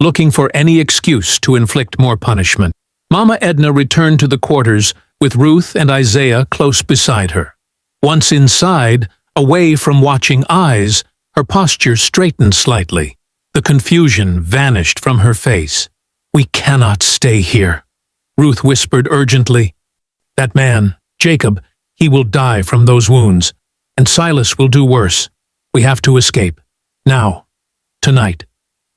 [SPEAKER 1] looking for any excuse to inflict more punishment. Mama Edna returned to the quarters with Ruth and Isaiah close beside her. Once inside, away from watching eyes, her posture straightened slightly. The confusion vanished from her face. We cannot stay here, Ruth whispered urgently. That man, Jacob, he will die from those wounds, and Silas will do worse. We have to escape. Now. Tonight.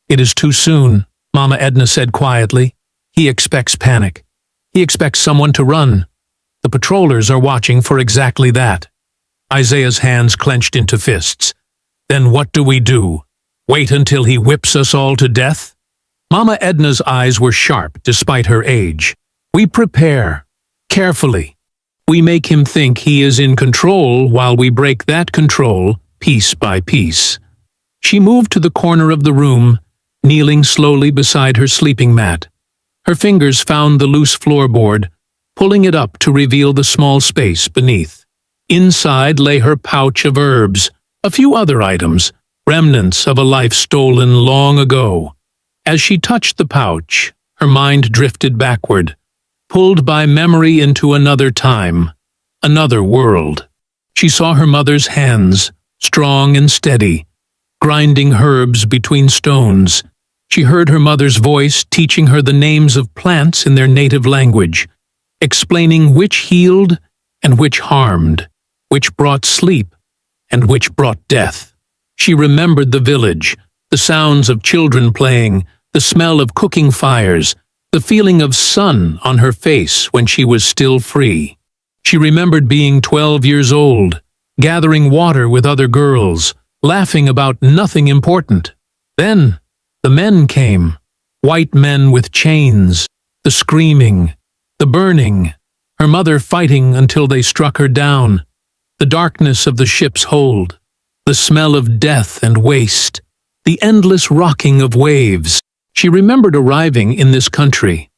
[SPEAKER 1] It is too soon, Mama Edna said quietly. He expects panic. He expects someone to run. The patrollers are watching for exactly that. Isaiah's hands clenched into fists. Then what do we do? Wait until he whips us all to death? Mama Edna's eyes were sharp despite her age. We prepare. Carefully. We make him think he is in control while we break that control piece by piece. She moved to the corner of the room, kneeling slowly beside her sleeping mat. Her fingers found the loose floorboard, pulling it up to reveal the small space beneath. Inside lay her pouch of herbs, a few other items, remnants of a life stolen long ago. As she touched the pouch, her mind drifted backward, pulled by memory into another time, another world. She saw her mother's hands, strong and steady, grinding herbs between stones. She heard her mother's voice teaching her the names of plants in their native language, explaining which healed and which harmed, which brought sleep and which brought death. She remembered the village, the sounds of children playing, the smell of cooking fires, the feeling of sun on her face when she was still free. She remembered being 12 years old, gathering water with other girls, laughing about nothing important. Then the men came, white men with chains, the screaming, the burning, her mother fighting until they struck her down, the darkness of the ship's hold, the smell of death and waste, the endless rocking of waves. She remembered arriving in this country,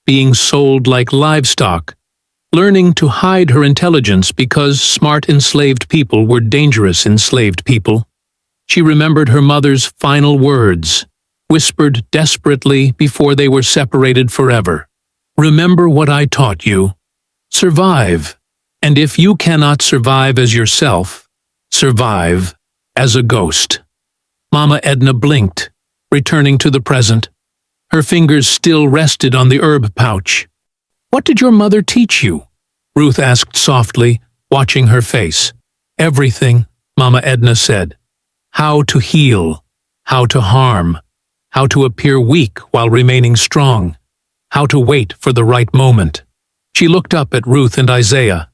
[SPEAKER 1] being sold like livestock, learning to hide her intelligence because smart enslaved people were dangerous enslaved people. She remembered her mother's final words, whispered desperately before they were separated forever. Remember what I taught you. Survive, and if you cannot survive as yourself, survive as a ghost. Mama Edna blinked, returning to the present. Her fingers still rested on the herb pouch. What did your mother teach you? Ruth asked softly, watching her face. Everything, Mama Edna said. How to heal, how to harm, how to appear weak while remaining strong, how to wait for the right moment. She looked up at Ruth and Isaiah.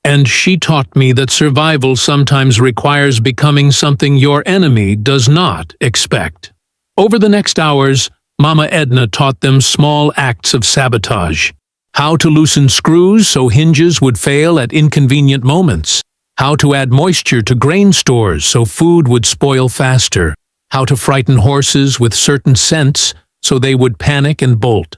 [SPEAKER 1] And she taught me that survival sometimes requires becoming something your enemy does not expect. Over the next hours, Mama Edna taught them small acts of sabotage. How to loosen screws so hinges would fail at inconvenient moments. How to add moisture to grain stores so food would spoil faster. How to frighten horses with certain scents so they would panic and bolt.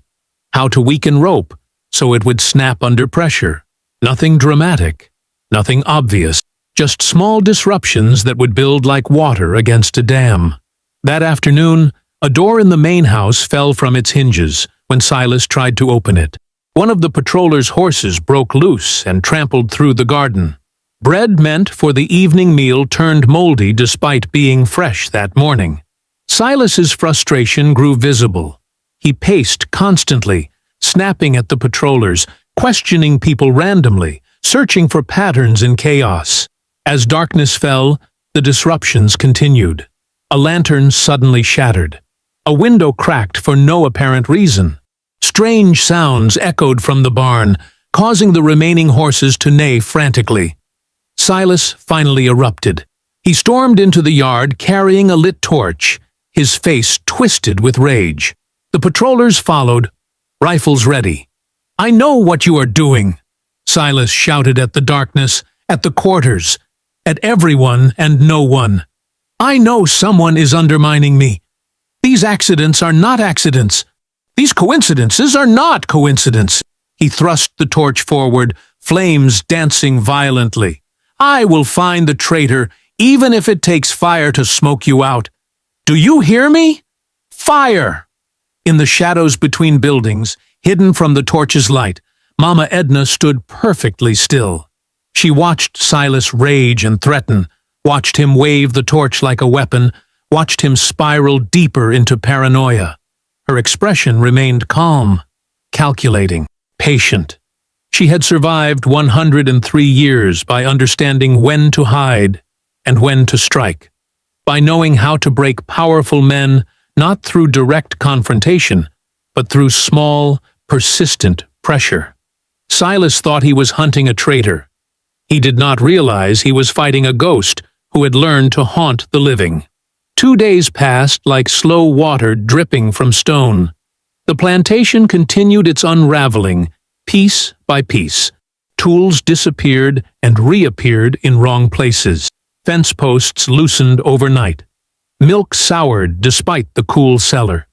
[SPEAKER 1] How to weaken rope so it would snap under pressure. Nothing dramatic, nothing obvious, just small disruptions that would build like water against a dam. That afternoon, a door in the main house fell from its hinges when Silas tried to open it. One of the patrollers' horses broke loose and trampled through the garden. Bread meant for the evening meal turned moldy despite being fresh that morning. Silas's frustration grew visible. He paced constantly, snapping at the patrollers, questioning people randomly, searching for patterns in chaos. As darkness fell, the disruptions continued. A lantern suddenly shattered. A window cracked for no apparent reason. Strange sounds echoed from the barn, causing the remaining horses to neigh frantically. Silas finally erupted. He stormed into the yard carrying a lit torch, his face twisted with rage. The patrollers followed, rifles ready. "I know what you are doing," Silas shouted at the darkness, at the quarters, at everyone and no one. "I know someone is undermining me. These accidents are not accidents. These coincidences are not coincidence." He thrust the torch forward, flames dancing violently. "I will find the traitor, even if it takes fire to smoke you out. Do you hear me? Fire!" In the shadows between buildings, hidden from the torch's light, Mama Edna stood perfectly still. She watched Silas rage and threaten, watched him wave the torch like a weapon, watched him spiral deeper into paranoia. Her expression remained calm, calculating, patient. She had survived 103 years by understanding when to hide and when to strike, by knowing how to break powerful men not through direct confrontation, but through small, persistent pressure. Silas thought he was hunting a traitor. He did not realize he was fighting a ghost who had learned to haunt the living. 2 days passed like slow water dripping from stone. The plantation continued its unraveling, piece by piece. Tools disappeared and reappeared in wrong places. Fence posts loosened overnight. Milk soured despite the cool cellar.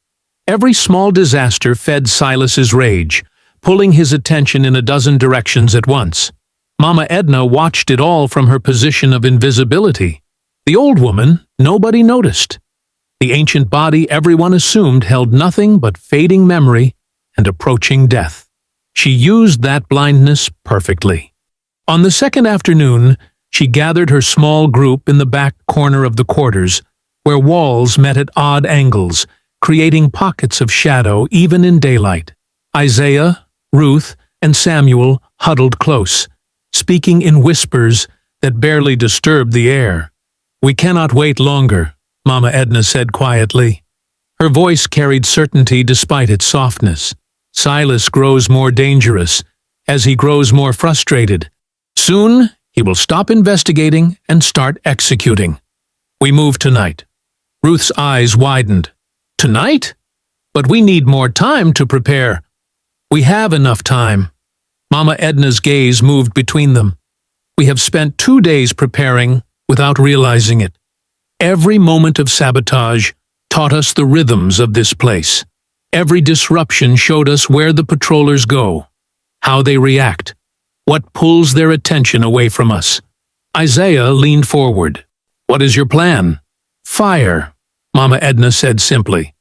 [SPEAKER 1] Every small disaster fed Silas's rage, pulling his attention in a dozen directions at once. Mama Edna watched it all from her position of invisibility. The old woman, nobody noticed. The ancient body everyone assumed held nothing but fading memory and approaching death. She used that blindness perfectly. On the second afternoon, she gathered her small group in the back corner of the quarters, where walls met at odd angles, creating pockets of shadow even in daylight. Isaiah, Ruth, and Samuel huddled close, speaking in whispers that barely disturbed the air. "We cannot wait longer," Mama Edna said quietly. Her voice carried certainty despite its softness. "Silas grows more dangerous as he grows more frustrated. Soon, he will stop investigating and start executing. We move tonight." Ruth's eyes widened. "Tonight? But we need more time to prepare." "We have enough time." Mama Edna's gaze moved between them. "We have spent 2 days preparing without realizing it. Every moment of sabotage taught us the rhythms of this place. Every disruption showed us where the patrollers go, how they react, what pulls their attention away from us." Isaiah leaned forward. "What is your plan?" "Fire," Mama Edna said simply.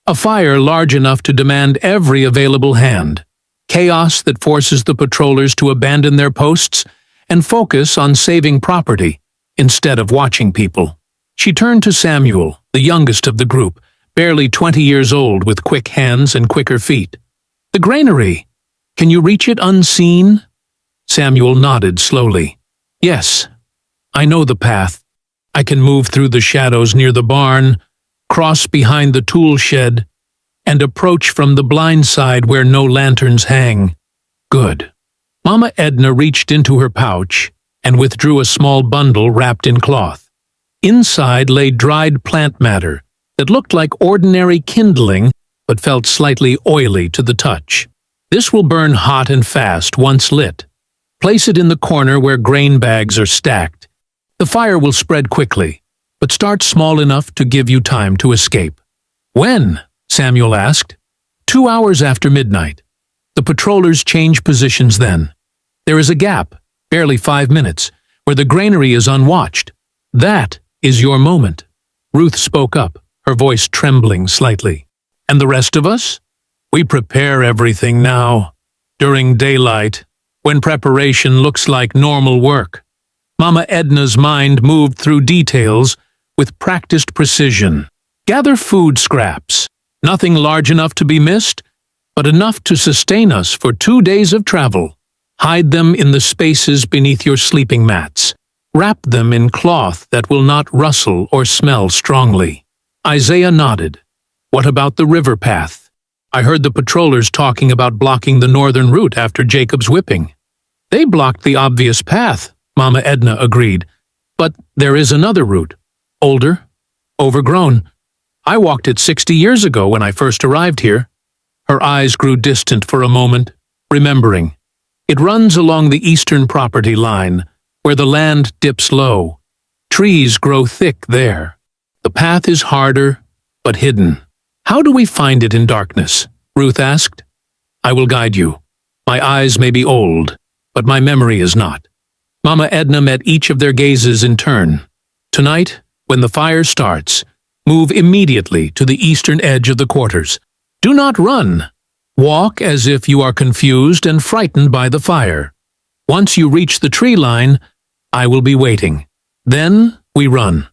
[SPEAKER 1] "A fire large enough to demand every available hand. Chaos that forces the patrollers to abandon their posts and focus on saving property instead of watching people." She turned to Samuel, the youngest of the group, barely 20 years old with quick hands and quicker feet. "The granary. Can you reach it unseen?" Samuel nodded slowly. "Yes, I know the path. I can move through the shadows near the barn, cross behind the tool shed, and approach from the blind side where no lanterns hang." "Good." Mama Edna reached into her pouch and withdrew a small bundle wrapped in cloth. Inside lay dried plant matter that looked like ordinary kindling but felt slightly oily to the touch. "This will burn hot and fast once lit. Place it in the corner where grain bags are stacked. The fire will spread quickly, but start small enough to give you time to escape." "When?" Samuel asked. 2 hours after midnight. The patrollers change positions then. There is a gap, barely 5 minutes, where the granary is unwatched. That is your moment." Ruth spoke up, her voice trembling slightly. "And the rest of us? We prepare everything now, during daylight, when preparation looks like normal work." Mama Edna's mind moved through details with practiced precision. "Gather food scraps, nothing large enough to be missed, but enough to sustain us for 2 days of travel. Hide them in the spaces beneath your sleeping mats. Wrap them in cloth that will not rustle or smell strongly." Isaiah nodded. "What about the river path? I heard the patrollers talking about blocking the northern route after Jacob's whipping." "They blocked the obvious path," Mama Edna agreed. "But there is another route. Older, overgrown. I walked it 60 years ago when I first arrived here." Her eyes grew distant for a moment, remembering. "It runs along the eastern property line, where the land dips low. Trees grow thick there. The path is harder, but hidden." "How do we find it in darkness?" Ruth asked. "I will guide you. My eyes may be old, but my memory is not." Mama Edna met each of their gazes in turn. "Tonight, when the fire starts, move immediately to the eastern edge of the quarters. Do not run. Walk as if you are confused and frightened by the fire. Once you reach the tree line, I will be waiting. Then we run."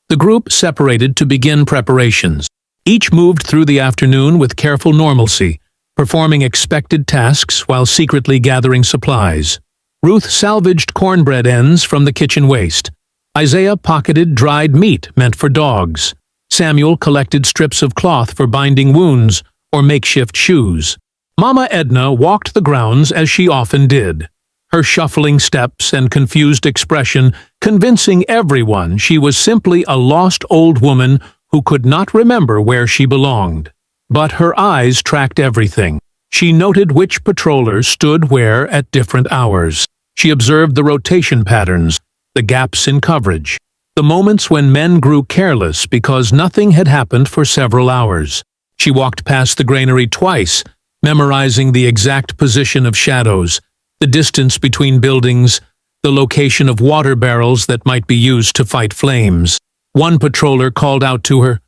[SPEAKER 1] The group separated to begin preparations. Each moved through the afternoon with careful normalcy, performing expected tasks while secretly gathering supplies. Ruth salvaged cornbread ends from the kitchen waste. Isaiah pocketed dried meat meant for dogs. Samuel collected strips of cloth for binding wounds or makeshift shoes. Mama Edna walked the grounds as she often did, her shuffling steps and confused expression convincing everyone she was simply a lost old woman who could not remember where she belonged. But her eyes tracked everything. She noted which patrollers stood where at different hours. She observed the rotation patterns, the gaps in coverage, the moments when men grew careless because nothing had happened for several hours. She walked past the granary twice, memorizing the exact position of shadows, the distance between buildings, the location of water barrels that might be used to fight flames. One patroller called out to her,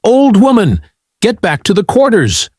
[SPEAKER 1] "Old woman, get back to the quarters!"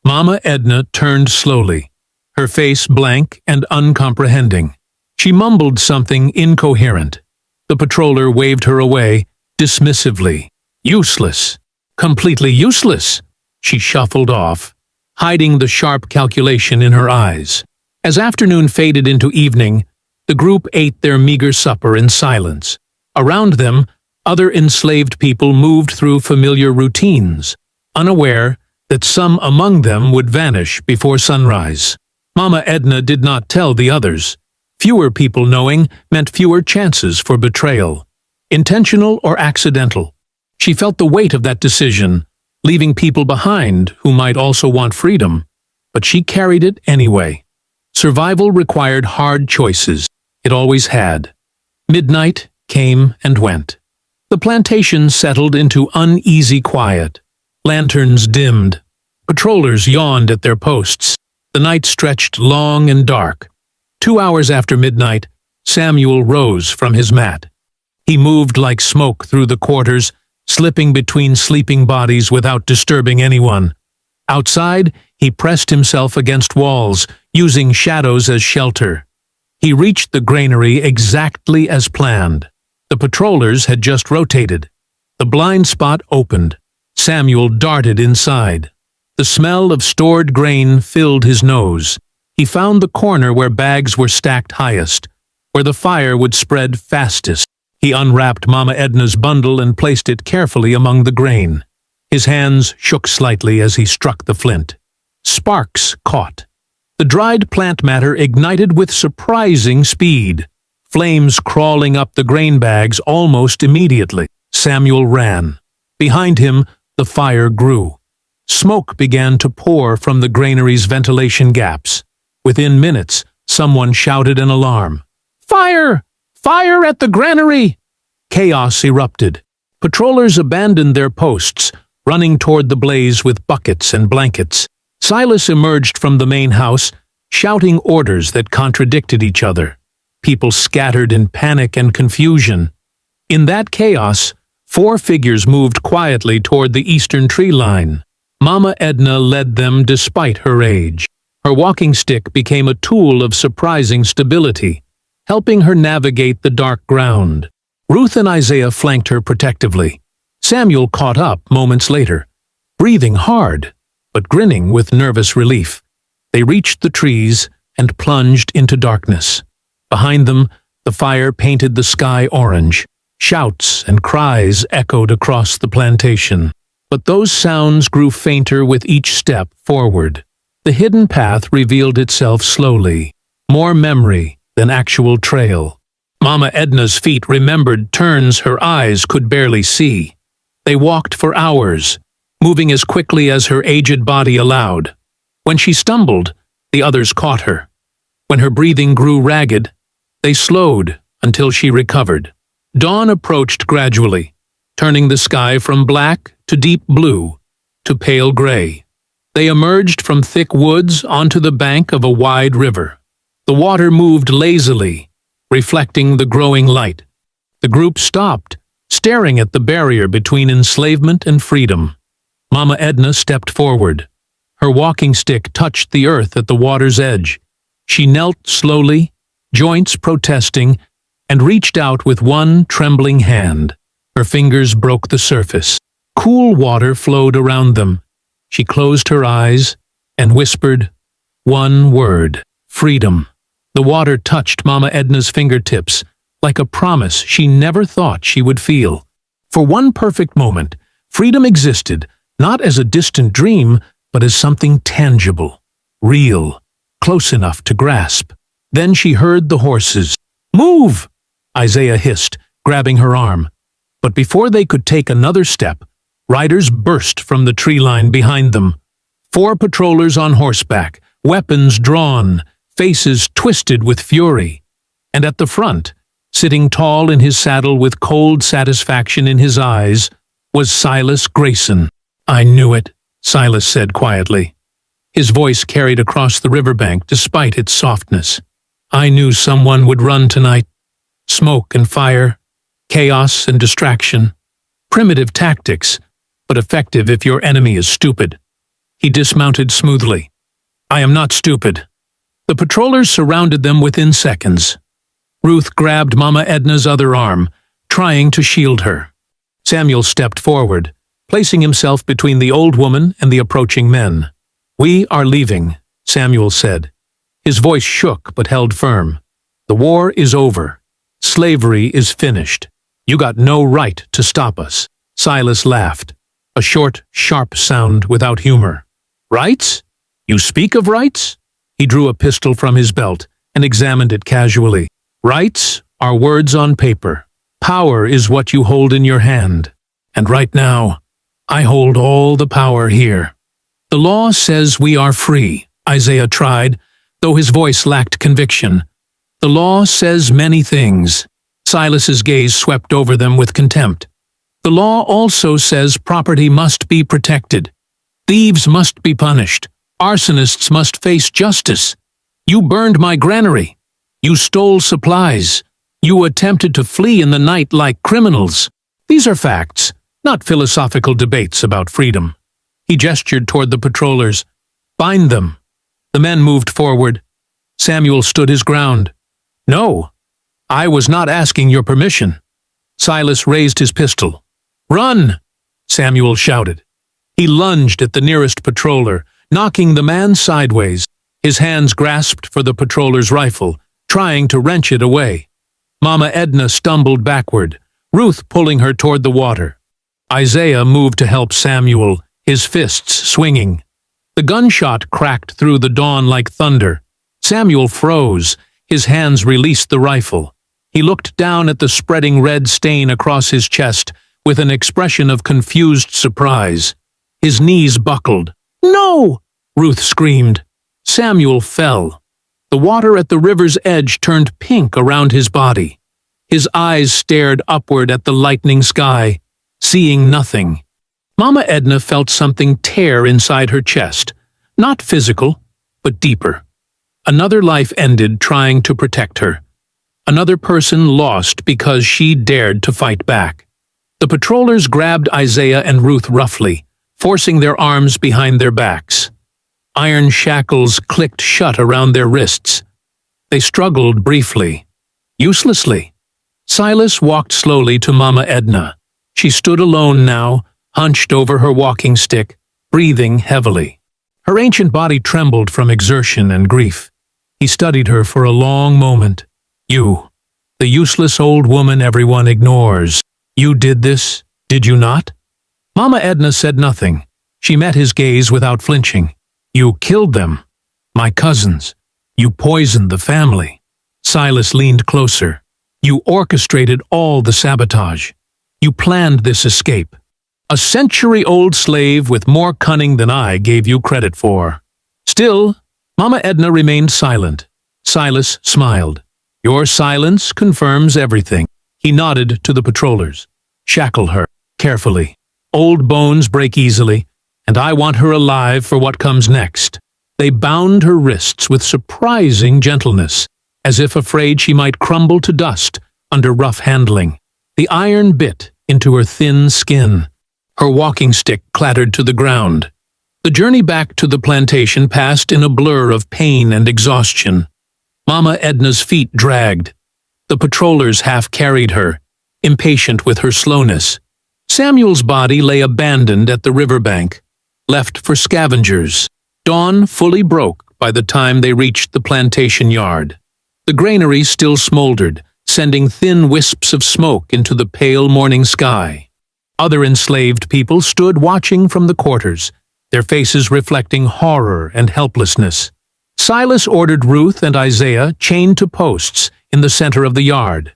[SPEAKER 1] Mama Edna turned slowly, her face blank and uncomprehending. She mumbled something incoherent. The patroller waved her away, dismissively. Useless. Completely useless. She shuffled off, hiding the sharp calculation in her eyes. As afternoon faded into evening, the group ate their meager supper in silence. Around them, other enslaved people moved through familiar routines, unaware that some among them would vanish before sunrise. Mama Edna did not tell the others. Fewer people knowing meant fewer chances for betrayal, intentional or accidental. She felt the weight of that decision, leaving people behind who might also want freedom, but she carried it anyway. Survival required hard choices. It always had. Midnight came and went. The plantation settled into uneasy quiet. Lanterns dimmed. Patrollers yawned at their posts. The night stretched long and dark. 2 hours after midnight, Samuel rose from his mat. He moved like smoke through the quarters, slipping between sleeping bodies without disturbing anyone. Outside, he pressed himself against walls, using shadows as shelter. He reached the granary exactly as planned. The patrollers had just rotated. The blind spot opened. Samuel darted inside. The smell of stored grain filled his nose. He found the corner where bags were stacked highest, where the fire would spread fastest. He unwrapped Mama Edna's bundle and placed it carefully among the grain. His hands shook slightly as he struck the flint. Sparks caught. The dried plant matter ignited with surprising speed, flames crawling up the grain bags almost immediately. Samuel ran. Behind him, the fire grew. Smoke began to pour from the granary's ventilation gaps. Within minutes, someone shouted an alarm. "Fire! Fire at the granary!" Chaos erupted. Patrollers abandoned their posts, running toward the blaze with buckets and blankets. Silas emerged from the main house, shouting orders that contradicted each other. People scattered in panic and confusion. In that chaos, 4 figures moved quietly toward the eastern tree line. Mama Edna led them despite her age. Her walking stick became a tool of surprising stability, helping her navigate the dark ground. Ruth and Isaiah flanked her protectively. Samuel caught up moments later, breathing hard, but grinning with nervous relief. They reached the trees and plunged into darkness. Behind them, the fire painted the sky orange. Shouts and cries echoed across the plantation. But those sounds grew fainter with each step forward. The hidden path revealed itself slowly, more memory than actual trail. Mama Edna's feet remembered turns her eyes could barely see. They walked for hours, moving as quickly as her aged body allowed. When she stumbled, the others caught her. When her breathing grew ragged, they slowed until she recovered. Dawn approached gradually, turning the sky from black to deep blue to pale gray. They emerged from thick woods onto the bank of a wide river. The water moved lazily, reflecting the growing light. The group stopped, staring at the barrier between enslavement and freedom. Mama Edna stepped forward. Her walking stick touched the earth at the water's edge. She knelt slowly, joints protesting, and reached out with one trembling hand. Her fingers broke the surface. Cool water flowed around them. She closed her eyes and whispered one word: freedom. The water touched Mama Edna's fingertips, like a promise she never thought she would feel. For one perfect moment, freedom existed, not as a distant dream, but as something tangible, real, close enough to grasp. Then she heard the horses. "Move!" Isaiah hissed, grabbing her arm. But before they could take another step, riders burst from the tree line behind them. 4 patrollers on horseback, weapons drawn, faces twisted with fury. And at the front, sitting tall in his saddle with cold satisfaction in his eyes, was Silas Grayson. "I knew it," Silas said quietly. His voice carried across the riverbank despite its softness. "I knew someone would run tonight." Smoke and fire, chaos and distraction. Primitive tactics, but effective if your enemy is stupid. He dismounted smoothly. I am not stupid. The patrollers surrounded them within seconds. Ruth grabbed Mama Edna's other arm, trying to shield her. Samuel stepped forward, placing himself between the old woman and the approaching men. We are leaving, Samuel said. His voice shook but held firm. The war is over. Slavery is finished. You got no right to stop us. Silas laughed, a short, sharp sound without humor. Rights? You speak of rights? He drew a pistol from his belt and examined it casually. Rights are words on paper. Power is what you hold in your hand. And right now, I hold all the power here. The law says we are free, Isaiah tried, though his voice lacked conviction. The law says many things. Silas's gaze swept over them with contempt. The law also says property must be protected. Thieves must be punished. Arsonists must face justice. You burned my granary. You stole supplies. You attempted to flee in the night like criminals. These are facts, not philosophical debates about freedom. He gestured toward the patrollers. Bind them. The men moved forward. Samuel stood his ground. No, I was not asking your permission. Silas raised his pistol. Run! Samuel shouted. He lunged at the nearest patroller, knocking the man sideways. His hands grasped for the patroller's rifle, trying to wrench it away. Mama Edna stumbled backward, Ruth pulling her toward the water. Isaiah moved to help Samuel, his fists swinging. The gunshot cracked through the dawn like thunder. Samuel froze. His hands released the rifle. He looked down at the spreading red stain across his chest with an expression of confused surprise. His knees buckled. No! Ruth screamed. Samuel fell. The water at the river's edge turned pink around his body. His eyes stared upward at the lightening sky, seeing nothing. Mama Edna felt something tear inside her chest, not physical, but deeper. Another life ended trying to protect her. Another person lost because she dared to fight back. The patrollers grabbed Isaiah and Ruth roughly, forcing their arms behind their backs. Iron shackles clicked shut around their wrists. They struggled briefly, uselessly. Silas walked slowly to Mama Edna. She stood alone now, hunched over her walking stick, breathing heavily. Her ancient body trembled from exertion and grief. He studied her for a long moment. You, the useless old woman everyone ignores. You did this, did you not? Mama Edna said nothing. She met his gaze without flinching. You killed them, my cousins. You poisoned the family. Silas leaned closer. You orchestrated all the sabotage. You planned this escape. A century-old slave with more cunning than I gave you credit for. Still, Mama Edna remained silent. Silas smiled. Your silence confirms everything. He nodded to the patrollers. Shackle her, carefully. Old bones break easily, and I want her alive for what comes next. They bound her wrists with surprising gentleness, as if afraid she might crumble to dust under rough handling. The iron bit into her thin skin. Her walking stick clattered to the ground. The journey back to the plantation passed in a blur of pain and exhaustion. Mama Edna's feet dragged. The patrollers half carried her, impatient with her slowness. Samuel's body lay abandoned at the riverbank, left for scavengers. Dawn fully broke by the time they reached the plantation yard. The granary still smoldered, sending thin wisps of smoke into the pale morning sky. Other enslaved people stood watching from the quarters, their faces reflecting horror and helplessness. Silas ordered Ruth and Isaiah chained to posts in the center of the yard.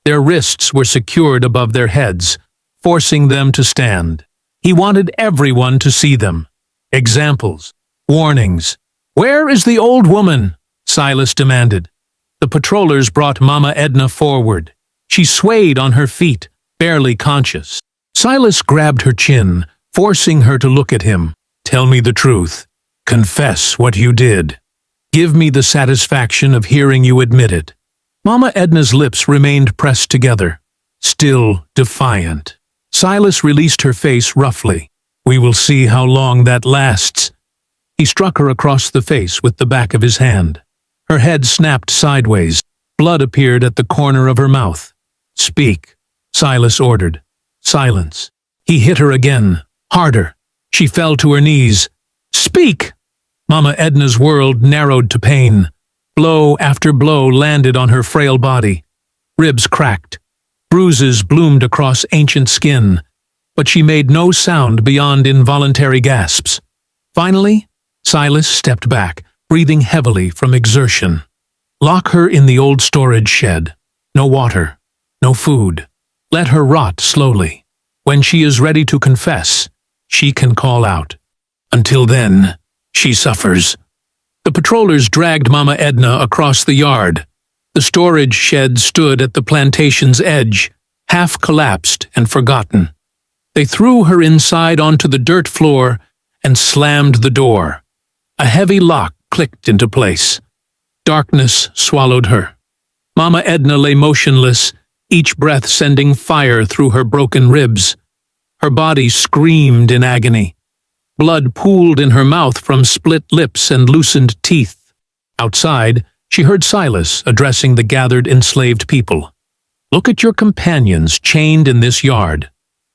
[SPEAKER 1] Their wrists were secured above their heads, forcing them to stand. He wanted everyone to see them. Examples, warnings. Where is the old woman? Silas demanded. The patrollers brought Mama Edna forward. She swayed on her feet, barely conscious. Silas grabbed her chin, forcing her to look at him. Tell me the truth. Confess what you did. Give me the satisfaction of hearing you admit it. Mama Edna's lips remained pressed together, still defiant. Silas released her face roughly. "We will see how long that lasts." He struck her across the face with the back of his hand. Her head snapped sideways. Blood appeared at the corner of her mouth. "Speak," Silas ordered. Silence. He hit her again, harder. She fell to her knees. "Speak!" Mama Edna's world narrowed to pain. Blow after blow landed on her frail body. Ribs cracked. Bruises bloomed across ancient skin, but she made no sound beyond involuntary gasps. Finally, Silas stepped back, breathing heavily from exertion. "Lock her in the old storage shed. No water, no food. Let her rot slowly. When she is ready to confess, she can call out. Until then, she suffers." The patrollers dragged Mama Edna across the yard. The storage shed stood at the plantation's edge, half collapsed and forgotten. They threw her inside onto the dirt floor and slammed the door. A heavy lock clicked into place. Darkness swallowed her. Mama Edna lay motionless, each breath sending fire through her broken ribs. Her body screamed in agony. Blood pooled in her mouth from split lips and loosened teeth. Outside, she heard Silas addressing the gathered enslaved people. "Look at your companions chained in this yard.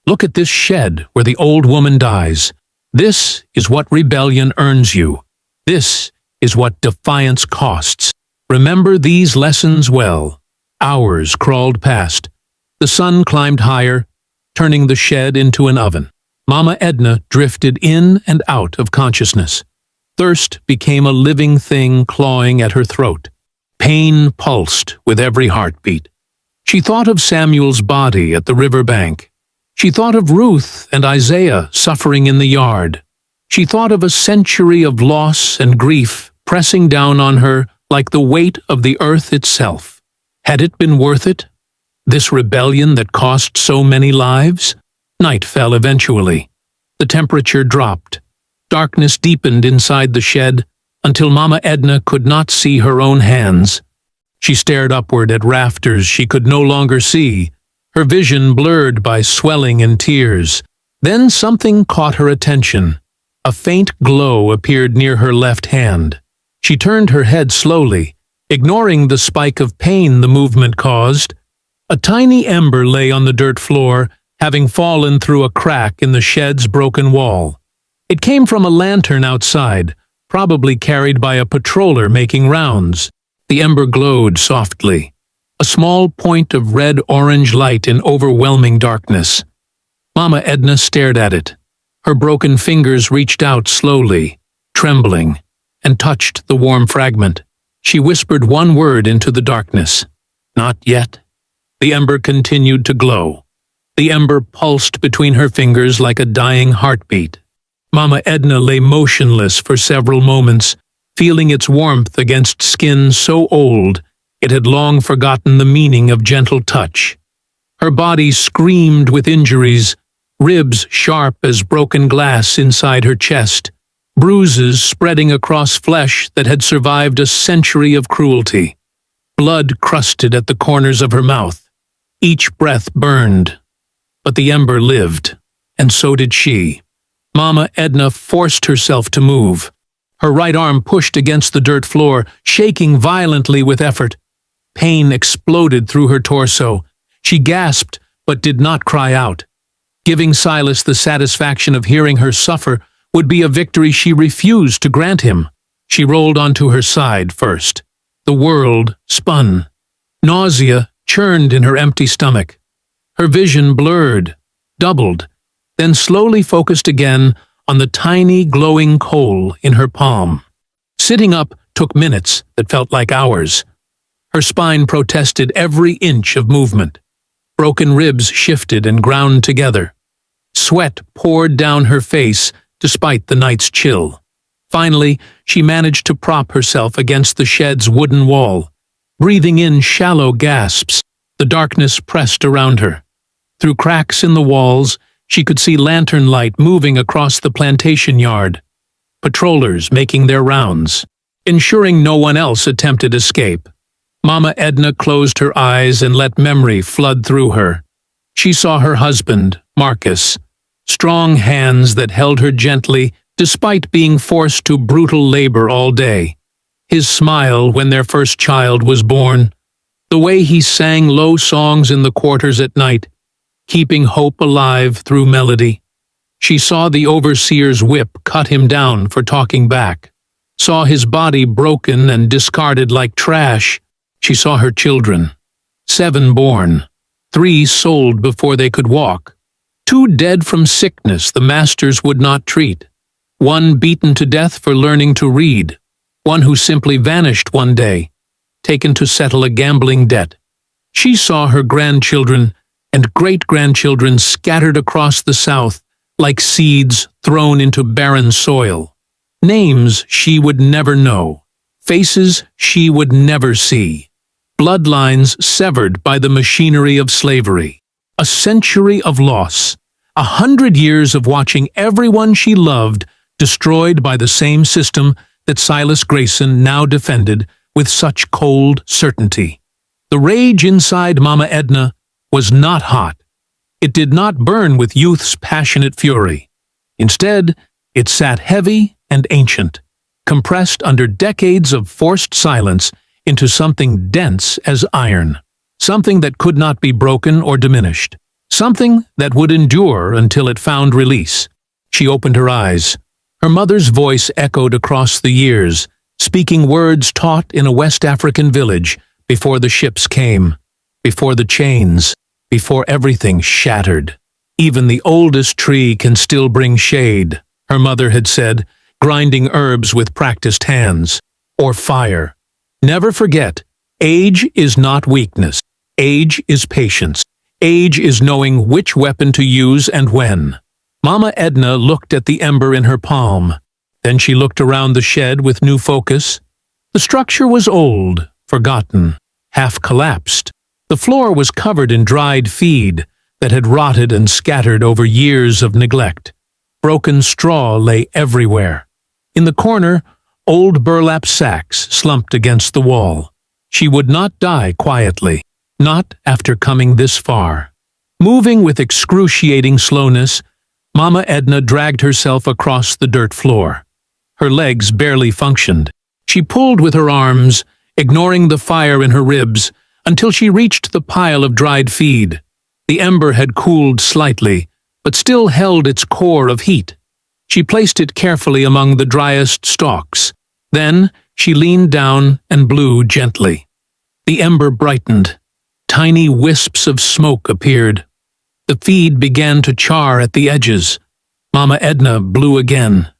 [SPEAKER 1] Look at this shed where the old woman dies. This is what rebellion earns you. This is what defiance costs. Remember these lessons well." Hours crawled past. The sun climbed higher, turning the shed into an oven. Mama Edna drifted in and out of consciousness. Thirst became a living thing clawing at her throat. Pain pulsed with every heartbeat. She thought of Samuel's body at the river bank. She thought of Ruth and Isaiah suffering in the yard. She thought of a century of loss and grief pressing down on her like the weight of the earth itself. Had it been worth it? This rebellion that cost so many lives? Night fell eventually. The temperature dropped. Darkness deepened inside the shed until Mama Edna could not see her own hands. She stared upward at rafters she could no longer see, her vision blurred by swelling and tears. Then something caught her attention. A faint glow appeared near her left hand. She turned her head slowly, ignoring the spike of pain the movement caused. A tiny ember lay on the dirt floor, having fallen through a crack in the shed's broken wall. It came from a lantern outside, probably carried by a patroller making rounds. The ember glowed softly, a small point of red-orange light in overwhelming darkness. Mama Edna stared at it. Her broken fingers reached out slowly, trembling, and touched the warm fragment. She whispered one word into the darkness. "Not yet." The ember continued to glow. The ember pulsed between her fingers like a dying heartbeat. Mama Edna lay motionless for several moments, feeling its warmth against skin so old it had long forgotten the meaning of gentle touch. Her body screamed with injuries, ribs sharp as broken glass inside her chest, bruises spreading across flesh that had survived a century of cruelty. Blood crusted at the corners of her mouth. Each breath burned. But the ember lived, and so did she. Mama Edna forced herself to move. Her right arm pushed against the dirt floor, shaking violently with effort. Pain exploded through her torso. She gasped, but did not cry out. Giving Silas the satisfaction of hearing her suffer would be a victory she refused to grant him. She rolled onto her side first. The world spun. Nausea churned in her empty stomach. Her vision blurred, doubled, then slowly focused again on the tiny glowing coal in her palm. Sitting up took minutes that felt like hours. Her spine protested every inch of movement. Broken ribs shifted and ground together. Sweat poured down her face despite the night's chill. Finally, she managed to prop herself against the shed's wooden wall. Breathing in shallow gasps, the darkness pressed around her. Through cracks in the walls, she could see lantern light moving across the plantation yard. Patrollers making their rounds, ensuring no one else attempted escape. Mama Edna closed her eyes and let memory flood through her. She saw her husband, Marcus, strong hands that held her gently despite being forced to brutal labor all day. His smile when their first child was born. The way he sang low songs in the quarters at night, keeping hope alive through melody. She saw the overseer's whip cut him down for talking back. Saw his body broken and discarded like trash. She saw her children. 7 born. 3 sold before they could walk. 2 dead from sickness the masters would not treat. 1 beaten to death for learning to read. 1 who simply vanished one day, taken to settle a gambling debt. She saw her grandchildren and great-grandchildren scattered across the South like seeds thrown into barren soil. Names she would never know. Faces she would never see. Bloodlines severed by the machinery of slavery. A century of loss. 100 years of watching everyone she loved destroyed by the same system that Silas Grayson now defended with such cold certainty. The rage inside Mama Edna was not hot. It did not burn with youth's passionate fury. Instead, it sat heavy and ancient, compressed under decades of forced silence into something dense as iron, something that could not be broken or diminished, something that would endure until it found release. She opened her eyes. Her mother's voice echoed across the years, speaking words taught in a West African village before the ships came, before the chains, before everything shattered. Even the oldest tree can still bring shade, her mother had said, grinding herbs with practiced hands. Or fire. Never forget, age is not weakness. Age is patience. Age is knowing which weapon to use and when. Mama Edna looked at the ember in her palm. Then she looked around the shed with new focus. The structure was old, forgotten, half collapsed. The floor was covered in dried feed that had rotted and scattered over years of neglect. Broken straw lay everywhere. In the corner, old burlap sacks slumped against the wall. She would not die quietly, not after coming this far. Moving with excruciating slowness, Mama Edna dragged herself across the dirt floor. Her legs barely functioned. She pulled with her arms, ignoring the fire in her ribs, until she reached the pile of dried feed. The ember had cooled slightly, but still held its core of heat. She placed it carefully among the driest stalks. Then she leaned down and blew gently. The ember brightened. Tiny wisps of smoke appeared. The feed began to char at the edges. Mama Edna blew again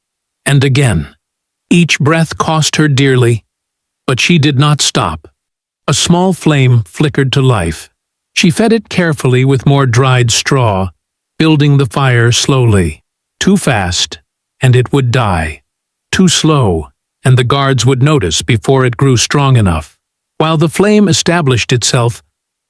[SPEAKER 1] and again. Each breath cost her dearly, but she did not stop. A small flame flickered to life. She fed it carefully with more dried straw, building the fire slowly. Too fast, and it would die. Too slow, and the guards would notice before it grew strong enough. While the flame established itself,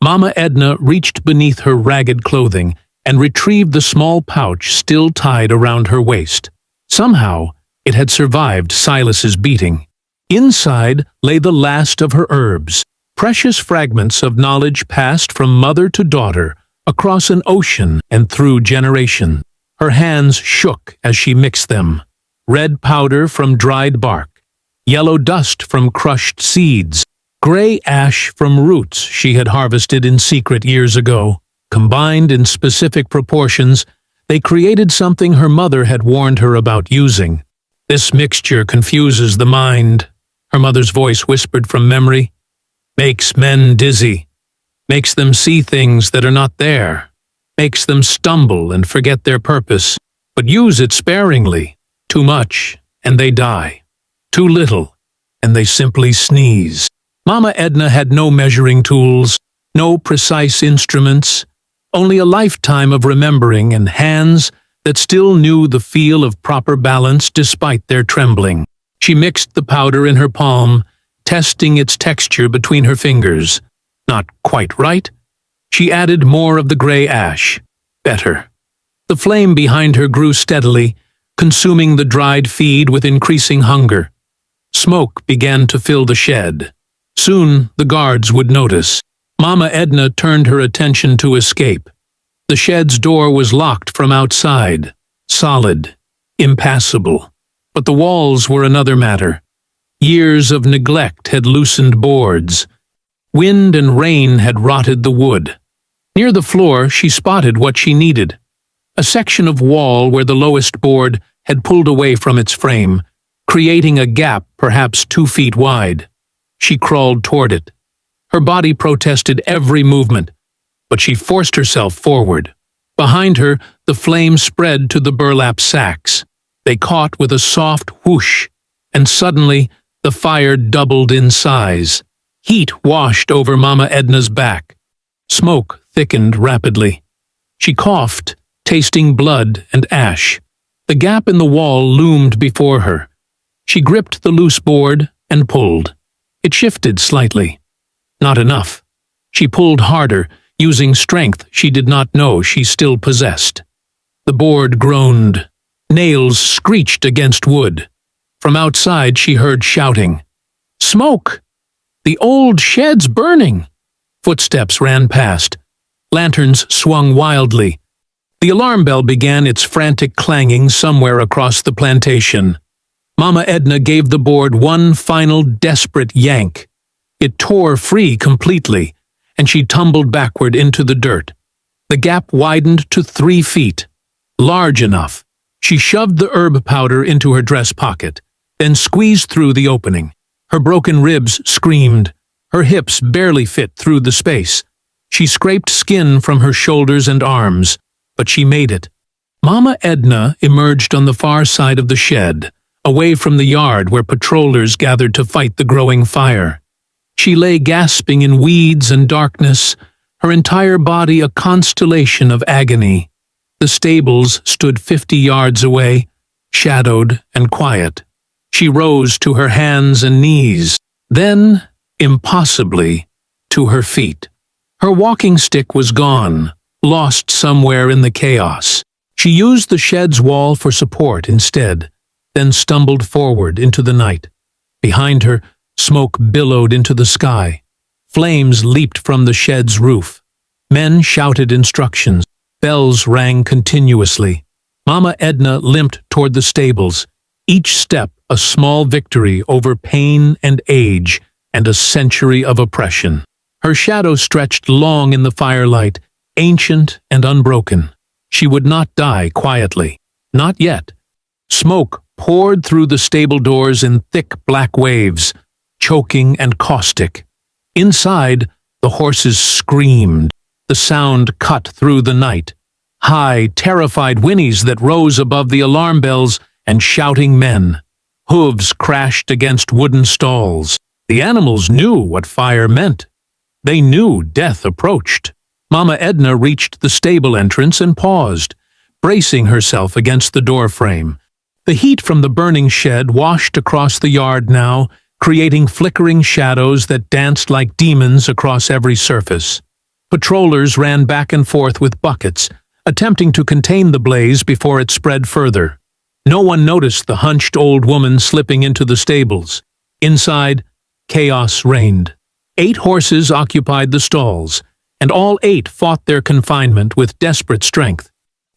[SPEAKER 1] Mama Edna reached beneath her ragged clothing and retrieved the small pouch still tied around her waist. Somehow, it had survived Silas's beating. Inside lay the last of her herbs, precious fragments of knowledge passed from mother to daughter, across an ocean and through generations. Her hands shook as she mixed them. Red powder from dried bark, yellow dust from crushed seeds, gray ash from roots she had harvested in secret years ago. Combined in specific proportions, they created something her mother had warned her about using. "This mixture confuses the mind," her mother's voice whispered from memory. "Makes men dizzy. Makes them see things that are not there. Makes them stumble and forget their purpose. But use it sparingly. Too much, and they die. Too little, and they simply sneeze." Mama Edna had no measuring tools, no precise instruments, only a lifetime of remembering and hands that still knew the feel of proper balance despite their trembling. She mixed the powder in her palm, testing its texture between her fingers. Not quite right. She added more of the gray ash. Better. The flame behind her grew steadily, consuming the dried feed with increasing hunger. Smoke began to fill the shed. Soon the guards would notice. Mama Edna turned her attention to escape. The shed's door was locked from outside, solid, impassable. But the walls were another matter. Years of neglect had loosened boards. Wind and rain had rotted the wood. Near the floor, she spotted what she needed. A section of wall where the lowest board had pulled away from its frame, creating a gap perhaps 2 feet wide. She crawled toward it. Her body protested every movement, but she forced herself forward. Behind her, the flame spread to the burlap sacks. They caught with a soft whoosh, and suddenly the fire doubled in size. Heat washed over Mama Edna's back. Smoke thickened rapidly. She coughed, tasting blood and ash. The gap in the wall loomed before her. She gripped the loose board and pulled. It shifted slightly. Not enough. She pulled harder, using strength she did not know she still possessed. The board groaned. Nails screeched against wood. From outside she heard shouting. "Smoke! The old shed's burning!" Footsteps ran past. Lanterns swung wildly. The alarm bell began its frantic clanging somewhere across the plantation. Mama Edna gave the board one final desperate yank. It tore free completely, and she tumbled backward into the dirt. The gap widened to 3 feet. Large enough. She shoved the herb powder into her dress pocket, then squeezed through the opening. Her broken ribs screamed. Her hips barely fit through the space. She scraped skin from her shoulders and arms, but she made it. Mama Edna emerged on the far side of the shed, away from the yard where patrollers gathered to fight the growing fire. She lay gasping in weeds and darkness, her entire body a constellation of agony. The stables stood 50 yards away, shadowed and quiet. She rose to her hands and knees, then, impossibly, to her feet. Her walking stick was gone, lost somewhere in the chaos. She used the shed's wall for support instead, then stumbled forward into the night. Behind her, smoke billowed into the sky. Flames leaped from the shed's roof. Men shouted instructions. Bells rang continuously. Mama Edna limped toward the stables, each step a small victory over pain and age and a century of oppression. Her shadow stretched long in the firelight, ancient and unbroken. She would not die quietly. Not yet. Smoke poured through the stable doors in thick black waves, choking and caustic. Inside, the horses screamed. The sound cut through the night. High, terrified whinnies that rose above the alarm bells and shouting men. Hooves crashed against wooden stalls. The animals knew what fire meant. They knew death approached. Mama Edna reached the stable entrance and paused, bracing herself against the doorframe. The heat from the burning shed washed across the yard now, creating flickering shadows that danced like demons across every surface. Patrollers ran back and forth with buckets, attempting to contain the blaze before it spread further. No one noticed the hunched old woman slipping into the stables. Inside, chaos reigned. 8 horses occupied the stalls, and all 8 fought their confinement with desperate strength.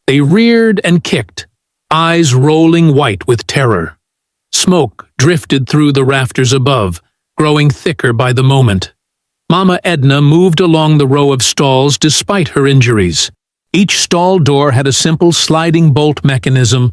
[SPEAKER 1] They reared and kicked, eyes rolling white with terror. Smoke drifted through the rafters above, growing thicker by the moment. Mama Edna moved along the row of stalls despite her injuries. Each stall door had a simple sliding bolt mechanism.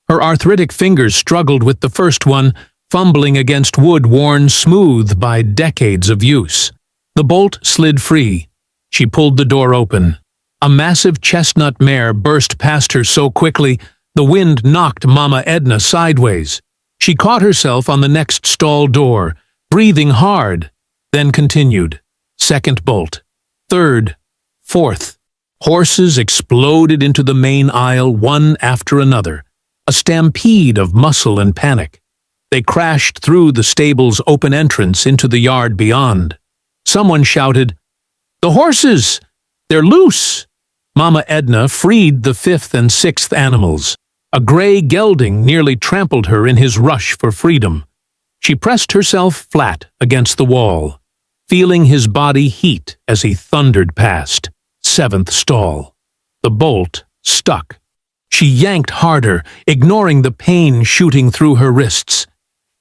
[SPEAKER 1] Her arthritic fingers struggled with the first one, fumbling against wood worn smooth by decades of use. The bolt slid free. She pulled the door open. A massive chestnut mare burst past her so quickly, the wind knocked Mama Edna sideways. She caught herself on the next stall door, breathing hard, then continued. Second bolt. Third. Fourth. Horses exploded into the main aisle one after another, a stampede of muscle and panic. They crashed through the stable's open entrance into the yard beyond. Someone shouted, "The horses! They're loose!" Mama Edna freed the 5th and 6th animals. A gray gelding nearly trampled her in his rush for freedom. She pressed herself flat against the wall. feeling his body heat as he thundered past. Seventh stall. The bolt stuck. She yanked harder, ignoring the pain shooting through her wrists.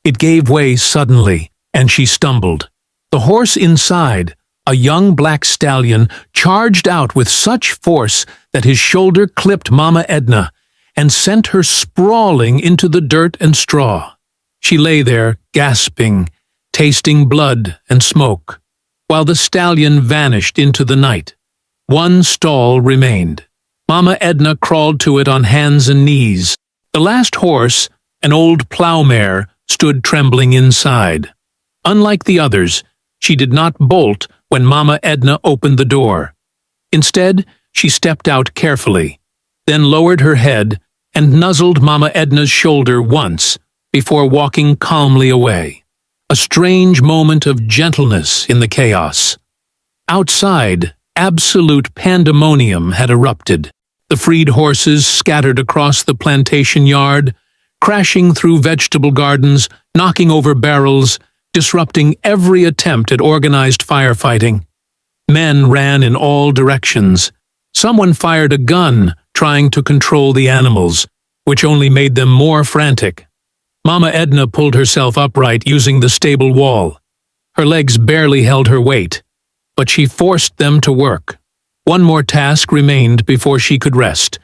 [SPEAKER 1] It gave way suddenly, and she stumbled. The horse inside, a young black stallion, charged out with such force that his shoulder clipped Mama Edna and sent her sprawling into the dirt and straw. She lay there, gasping, tasting blood and smoke, while the stallion vanished into the night. One stall remained. Mama Edna crawled to it on hands and knees. The last horse, an old plow mare, stood trembling inside. Unlike the others, she did not bolt when Mama Edna opened the door. Instead, she stepped out carefully, then lowered her head and nuzzled Mama Edna's shoulder once before walking calmly away. A strange moment of gentleness in the chaos. Outside, absolute pandemonium had erupted. The freed horses scattered across the plantation yard, crashing through vegetable gardens, knocking over barrels, disrupting every attempt at organized firefighting. Men ran in all directions. Someone fired a gun, trying to control the animals, which only made them more frantic. Mama Edna pulled herself upright using the stable wall. Her legs barely held her weight, but she forced them to work. One more task remained before she could rest.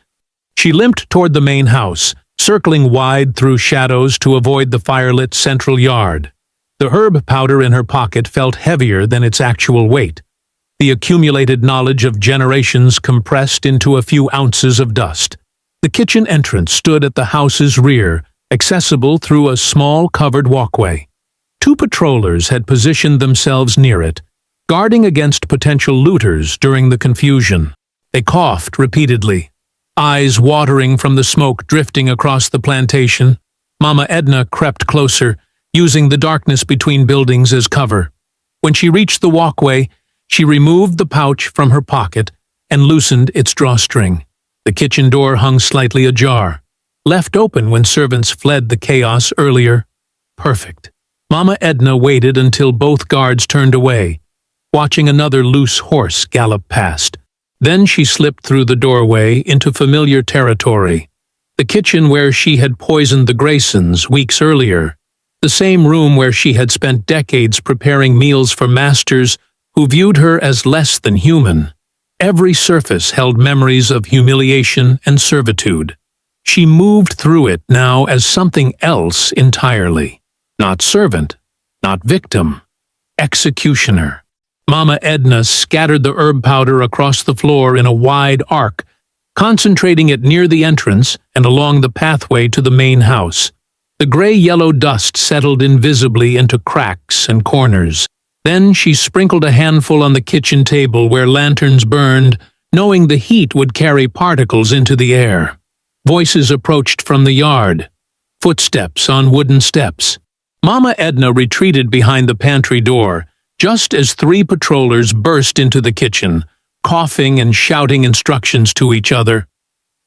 [SPEAKER 1] She limped toward the main house, circling wide through shadows to avoid the firelit central yard. The herb powder in her pocket felt heavier than its actual weight, the accumulated knowledge of generations compressed into a few ounces of dust. The kitchen entrance stood at the house's rear, accessible through a small covered walkway. Two patrollers had positioned themselves near it, guarding against potential looters during the confusion. They coughed repeatedly, eyes watering from the smoke drifting across the plantation. Mama Edna crept closer, using the darkness between buildings as cover. When she reached the walkway, she removed the pouch from her pocket and loosened its drawstring. The kitchen door hung slightly ajar, left open when servants fled the chaos earlier. Perfect. Mama Edna waited until both guards turned away, watching another loose horse gallop past. Then she slipped through the doorway into familiar territory. The kitchen where she had poisoned the Graysons weeks earlier. The same room where she had spent decades preparing meals for masters who viewed her as less than human. Every surface held memories of humiliation and servitude. She moved through it now as something else entirely. Not servant, not victim, executioner. Mama Edna scattered the herb powder across the floor in a wide arc, concentrating it near the entrance and along the pathway to the main house. The gray-yellow dust settled invisibly into cracks and corners. Then she sprinkled a handful on the kitchen table where lanterns burned, knowing the heat would carry particles into the air. Voices approached from the yard. Footsteps on wooden steps. Mama Edna retreated behind the pantry door, just as three patrollers burst into the kitchen, coughing and shouting instructions to each other.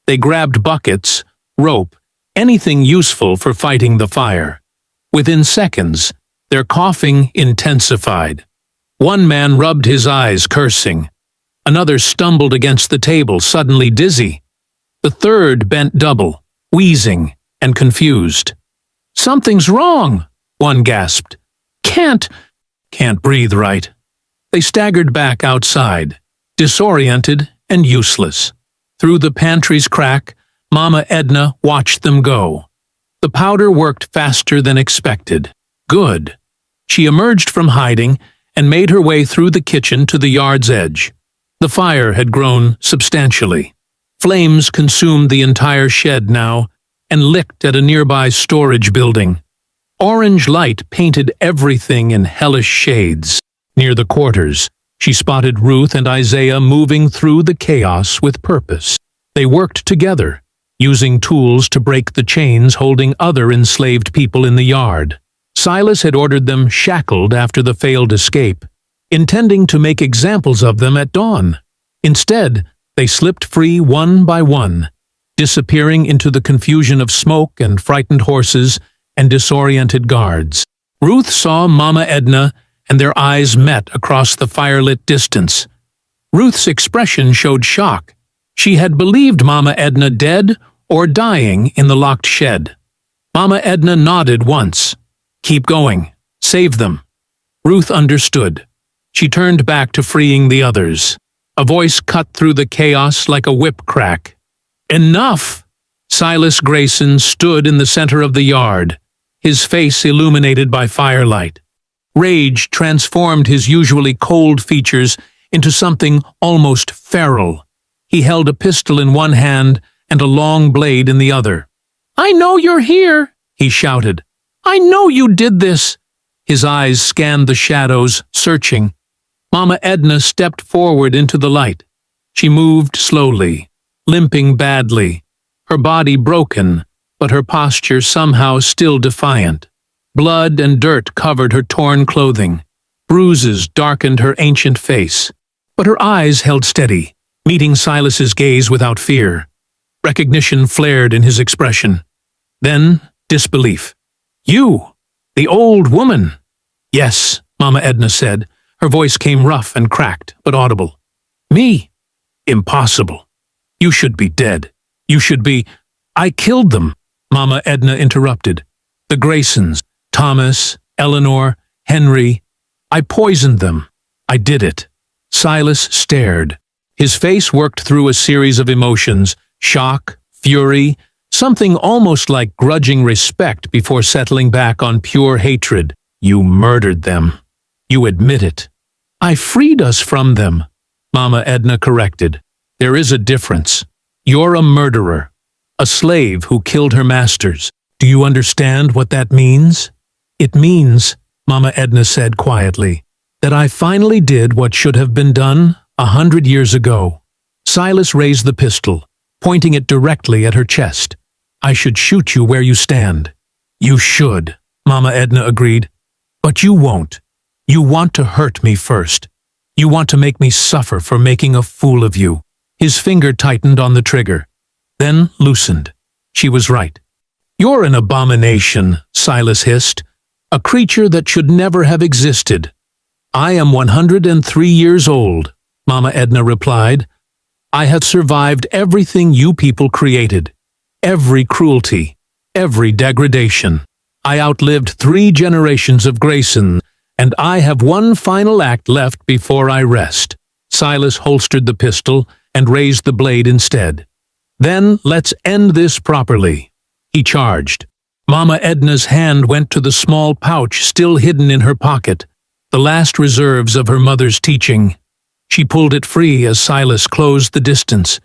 [SPEAKER 1] They grabbed buckets, rope, anything useful for fighting the fire. Within seconds, their coughing intensified. One man rubbed his eyes, cursing. Another stumbled against the table, suddenly dizzy. The third bent double, wheezing and confused. "Something's wrong," one gasped. Can't breathe right." They staggered back outside, disoriented and useless. Through the pantry's crack, Mama Edna watched them go. The powder worked faster than expected. Good. She emerged from hiding and made her way through the kitchen to the yard's edge. The fire had grown substantially. Flames consumed the entire shed now and licked at a nearby storage building. Orange light painted everything in hellish shades. Near the quarters, she spotted Ruth and Isaiah moving through the chaos with purpose. They worked together, using tools to break the chains holding other enslaved people in the yard. Silas had ordered them shackled after the failed escape, intending to make examples of them at dawn. Instead, they slipped free one by one, disappearing into the confusion of smoke and frightened horses and disoriented guards. Ruth saw Mama Edna and their eyes met across the firelit distance. Ruth's expression showed shock. She had believed Mama Edna dead or dying in the locked shed. Mama Edna nodded once. "Keep going. Save them." Ruth understood. She turned back to freeing the others. A voice cut through the chaos like a whip crack. "Enough!" Silas Grayson stood in the center of the yard, his face illuminated by firelight. Rage transformed his usually cold features into something almost feral. He held a pistol in one hand and a long blade in the other. "I know you're here," he shouted. "I know you did this." His eyes scanned the shadows, searching. Mama Edna stepped forward into the light. She moved slowly, limping badly, her body broken, but her posture somehow still defiant. Blood and dirt covered her torn clothing. Bruises darkened her ancient face. But her eyes held steady, meeting Silas's gaze without fear. Recognition flared in his expression. Then disbelief. "You, the old woman." "Yes," Mama Edna said. Her voice came rough and cracked, but audible. "Me? Impossible. You should be dead. You should be—" "I killed them," Mama Edna interrupted. "The Graysons, Thomas, Eleanor, Henry. I poisoned them. I did it." Silas stared. His face worked through a series of emotions, shock, fury, something almost like grudging respect before settling back on pure hatred. "You murdered them. You admit it." "I freed us from them," Mama Edna corrected. "There is a difference. You're a murderer, a slave who killed her masters. Do you understand what that means?" "It means," Mama Edna said quietly, "that I finally did what should have been done 100 years ago." Silas raised the pistol, pointing it directly at her chest. "I should shoot you where you stand." "You should," Mama Edna agreed. "But you won't. You want to hurt me first. You want to make me suffer for making a fool of you." His finger tightened on the trigger, then loosened. She was right. "You're an abomination," Silas hissed. "A creature that should never have existed." "I am 103 years old," Mama Edna replied. "I have survived everything you people created. Every cruelty, every degradation. I outlived 3 generations of Grayson, and I have one final act left before I rest." Silas holstered the pistol and raised the blade instead. "Then let's end this properly," he charged. Mama Edna's hand went to the small pouch still hidden in her pocket, the last reserves of her mother's teaching. She pulled it free as Silas closed the distance.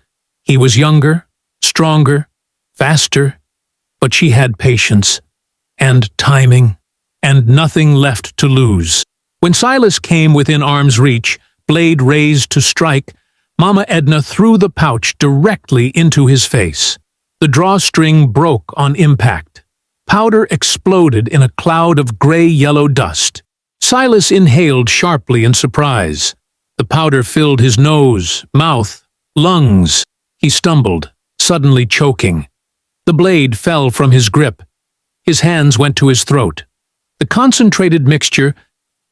[SPEAKER 1] He was younger, stronger, faster, but she had patience, and timing, and nothing left to lose. When Silas came within arm's reach, blade raised to strike, Mama Edna threw the pouch directly into his face. The drawstring broke on impact. Powder exploded in a cloud of gray-yellow dust. Silas inhaled sharply in surprise. The powder filled his nose, mouth, lungs. He stumbled, suddenly choking. The blade fell from his grip. His hands went to his throat. The concentrated mixture,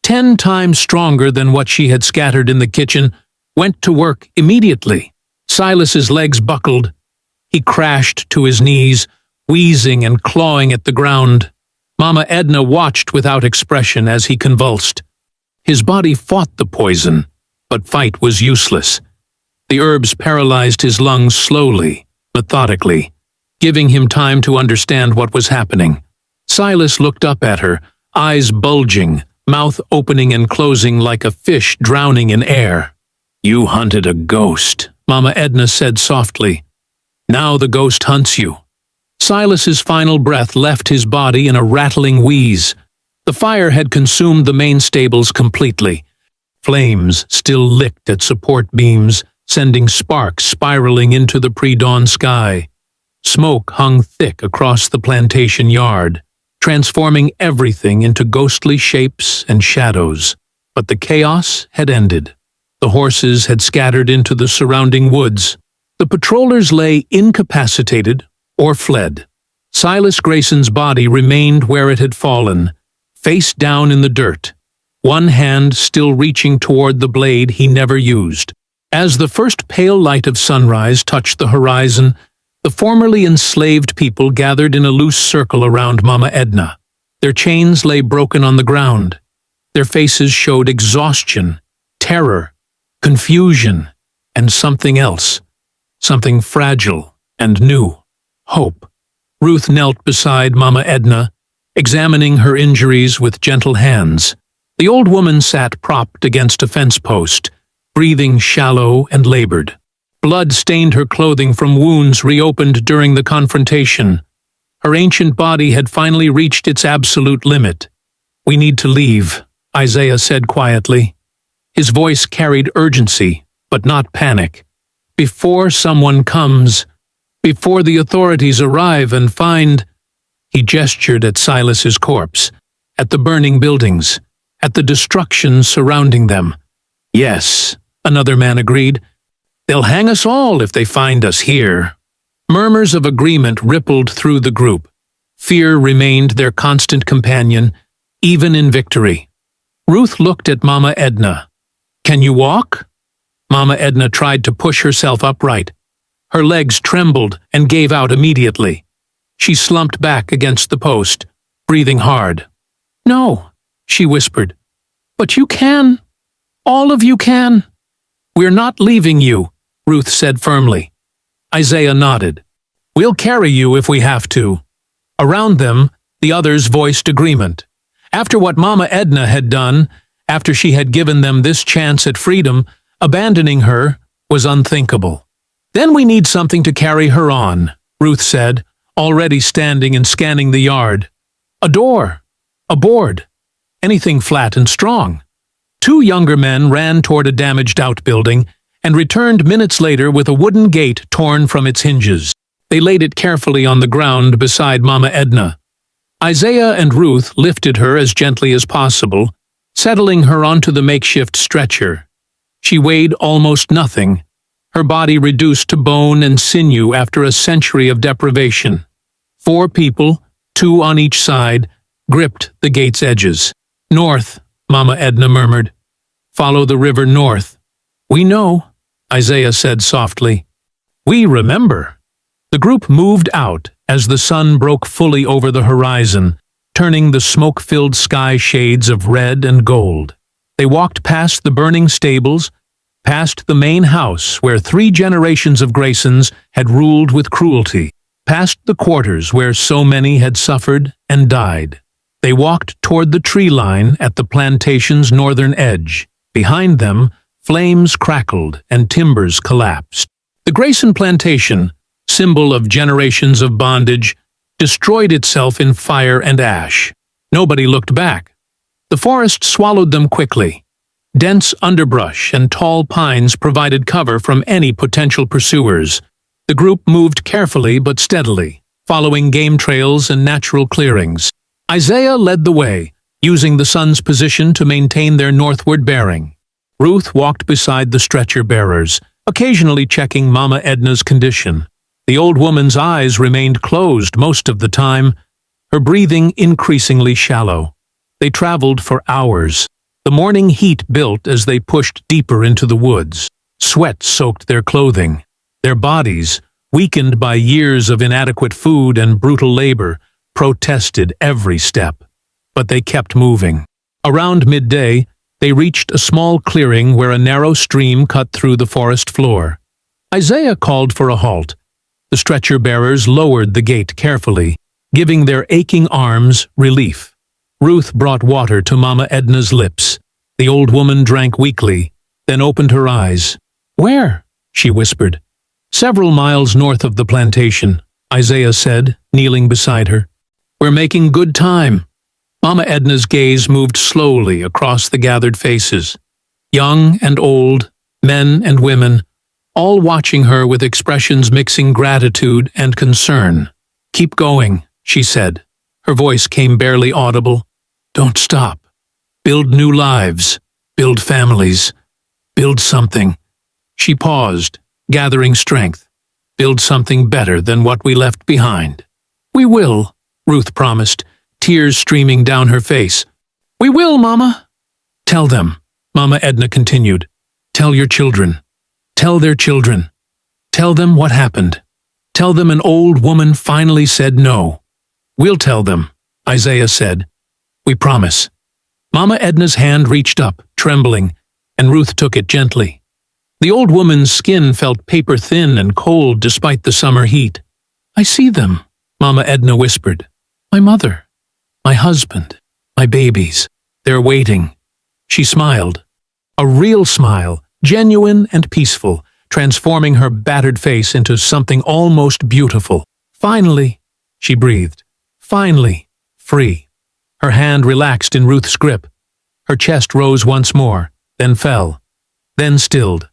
[SPEAKER 1] 10 times stronger than what she had scattered in the kitchen, went to work immediately. Silas's legs buckled. He crashed to his knees, wheezing and clawing at the ground. Mama Edna watched without expression as he convulsed. His body fought the poison, but fight was useless. The herbs paralyzed his lungs slowly, methodically, giving him time to understand what was happening. Silas looked up at her, eyes bulging, mouth opening and closing like a fish drowning in air. "You hunted a ghost," Mama Edna said softly. "Now the ghost hunts you." Silas's final breath left his body in a rattling wheeze. The fire had consumed the main stables completely. Flames still licked at support beams, sending sparks spiraling into the pre-dawn sky. Smoke hung thick across the plantation yard, transforming everything into ghostly shapes and shadows. But the chaos had ended. The horses had scattered into the surrounding woods. The patrollers lay incapacitated or fled. Silas Grayson's body remained where it had fallen, face down in the dirt. one hand still reaching toward the blade he never used. As the first pale light of sunrise touched the horizon, the formerly enslaved people gathered in a loose circle around Mama Edna. Their chains lay broken on the ground. Their faces showed exhaustion, terror, confusion, and something else, something fragile and new, hope. Ruth knelt beside Mama Edna, examining her injuries with gentle hands. The old woman sat propped against a fence post, breathing shallow and labored. Blood stained her clothing from wounds reopened during the confrontation. Her ancient body had finally reached its absolute limit. "We need to leave," Isaiah said quietly. His voice carried urgency, but not panic. "Before someone comes, before the authorities arrive and find—" He gestured at Silas's corpse, at the burning buildings, at the destruction surrounding them. "Yes," another man agreed. "They'll hang us all if they find us here." Murmurs of agreement rippled through the group. Fear remained their constant companion, even in victory. Ruth looked at Mama Edna. "Can you walk?" Mama Edna tried to push herself upright. Her legs trembled and gave out immediately. She slumped back against the post, breathing hard. "No," she whispered. "But you can. All of you can." "We're not leaving you," Ruth said firmly. Isaiah nodded. "We'll carry you if we have to." Around them, the others voiced agreement. After what Mama Edna had done, after she had given them this chance at freedom, abandoning her was unthinkable. "Then we need something to carry her on," Ruth said, already standing and scanning the yard. "A door, a board, anything flat and strong." Two younger men ran toward a damaged outbuilding and returned minutes later with a wooden gate torn from its hinges. They laid it carefully on the ground beside Mama Edna. Isaiah and Ruth lifted her as gently as possible, settling her onto the makeshift stretcher. She weighed almost nothing, her body reduced to bone and sinew after a century of deprivation. 4 people, 2 on each side, gripped the gate's edges. "North," Mama Edna murmured. "Follow the river north." "We know," Isaiah said softly. "We remember." The group moved out as the sun broke fully over the horizon, turning the smoke-filled sky shades of red and gold. They walked past the burning stables, past the main house where 3 generations of Graysons had ruled with cruelty, past the quarters where so many had suffered and died. They walked toward the tree line at the plantation's northern edge. Behind them, flames crackled and timbers collapsed. The Grayson plantation, symbol of generations of bondage, destroyed itself in fire and ash. Nobody looked back. The forest swallowed them quickly. Dense underbrush and tall pines provided cover from any potential pursuers. The group moved carefully but steadily, following game trails and natural clearings. Isaiah led the way, using the sun's position to maintain their northward bearing. Ruth walked beside the stretcher-bearers, occasionally checking Mama Edna's condition. The old woman's eyes remained closed most of the time, her breathing increasingly shallow. They traveled for hours. The morning heat built as they pushed deeper into the woods. Sweat soaked their clothing. Their bodies, weakened by years of inadequate food and brutal labor, protested every step. But they kept moving. Around midday, they reached a small clearing where a narrow stream cut through the forest floor. Isaiah called for a halt. The stretcher-bearers lowered the gate carefully, giving their aching arms relief. Ruth brought water to Mama Edna's lips. The old woman drank weakly, then opened her eyes. "Where?" she whispered. "Several miles north of the plantation," Isaiah said, kneeling beside her. "We're making good time." Mama Edna's gaze moved slowly across the gathered faces. Young and old, men and women, all watching her with expressions mixing gratitude and concern. "Keep going," she said. Her voice came barely audible. "Don't stop. Build new lives. Build families. Build something." She paused, gathering strength. "Build something better than what we left behind." "We will," Ruth promised, tears streaming down her face. "We will, Mama." Tell them, Mama Edna continued. Tell your children. Tell their children. Tell them what happened. Tell them an old woman finally said no. We'll tell them, Isaiah said. We promise. Mama Edna's hand reached up, trembling, and Ruth took it gently. The old woman's skin felt paper-thin and cold despite the summer heat. I see them, Mama Edna whispered. My mother, my husband, my babies. They're waiting. She smiled. A real smile, genuine and peaceful, transforming her battered face into something almost beautiful. Finally, she breathed. Finally, free. Her hand relaxed in Ruth's grip. Her chest rose once more, then fell, then stilled.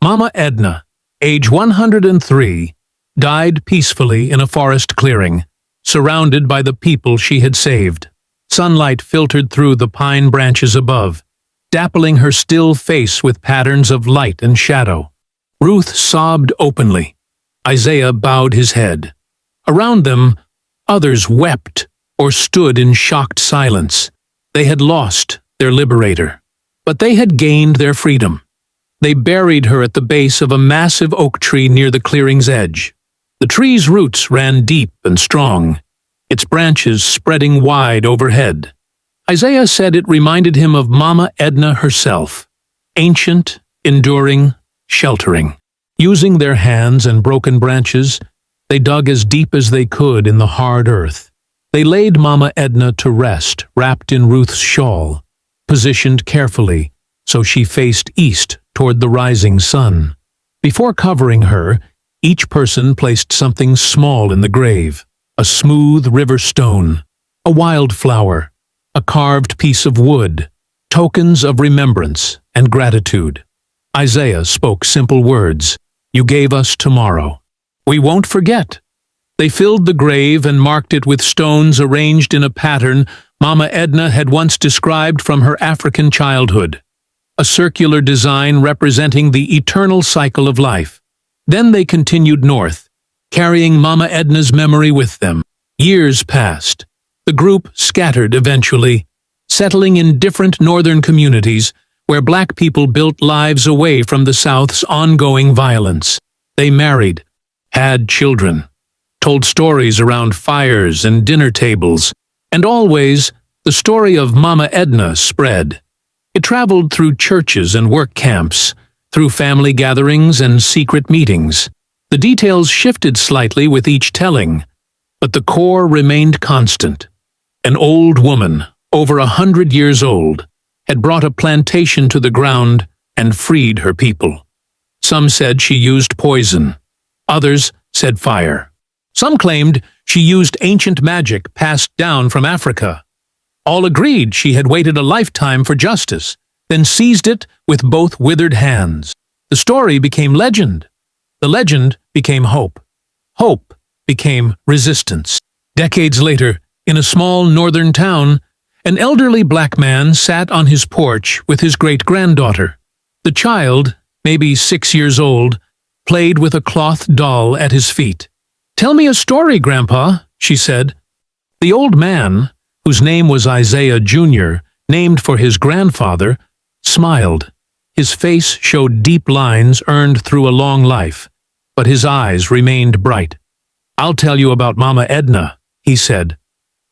[SPEAKER 1] Mama Edna, age 103, died peacefully in a forest clearing, surrounded by the people she had saved. Sunlight filtered through the pine branches above, dappling her still face with patterns of light and shadow. Ruth sobbed openly. Isaiah bowed his head. Around them, others wept or stood in shocked silence. They had lost their liberator, but they had gained their freedom. They buried her at the base of a massive oak tree near the clearing's edge. The tree's roots ran deep and strong, its branches spreading wide overhead. Isaiah said it reminded him of Mama Edna herself, ancient, enduring, sheltering. Using their hands and broken branches, they dug as deep as they could in the hard earth. They laid Mama Edna to rest, wrapped in Ruth's shawl, positioned carefully so she faced east toward the rising sun. Before covering her, each person placed something small in the grave: a smooth river stone, a wildflower, a carved piece of wood, tokens of remembrance and gratitude. Isaiah spoke simple words. You gave us tomorrow. We won't forget. They filled the grave and marked it with stones arranged in a pattern Mama Edna had once described from her African childhood, a circular design representing the eternal cycle of life. Then they continued north, carrying Mama Edna's memory with them. Years passed. The group scattered eventually, settling in different northern communities where black people built lives away from the South's ongoing violence. They married, had children, told stories around fires and dinner tables, and always the story of Mama Edna spread. It traveled through churches and work camps, through family gatherings and secret meetings. The details shifted slightly with each telling, but the core remained constant. An old woman, over 100 years old, had brought a plantation to the ground and freed her people. Some said she used poison. Others said fire. Some claimed she used ancient magic passed down from Africa. All agreed she had waited a lifetime for justice, then seized it with both withered hands. The story became legend. The legend became hope. Hope became resistance. Decades later, in a small northern town, an elderly black man sat on his porch with his great-granddaughter. The child, maybe 6 years old, played with a cloth doll at his feet. "Tell me a story, Grandpa," she said. The old man, whose name was Isaiah Jr., named for his grandfather, smiled. His face showed deep lines earned through a long life, but his eyes remained bright. "I'll tell you about Mama Edna," he said,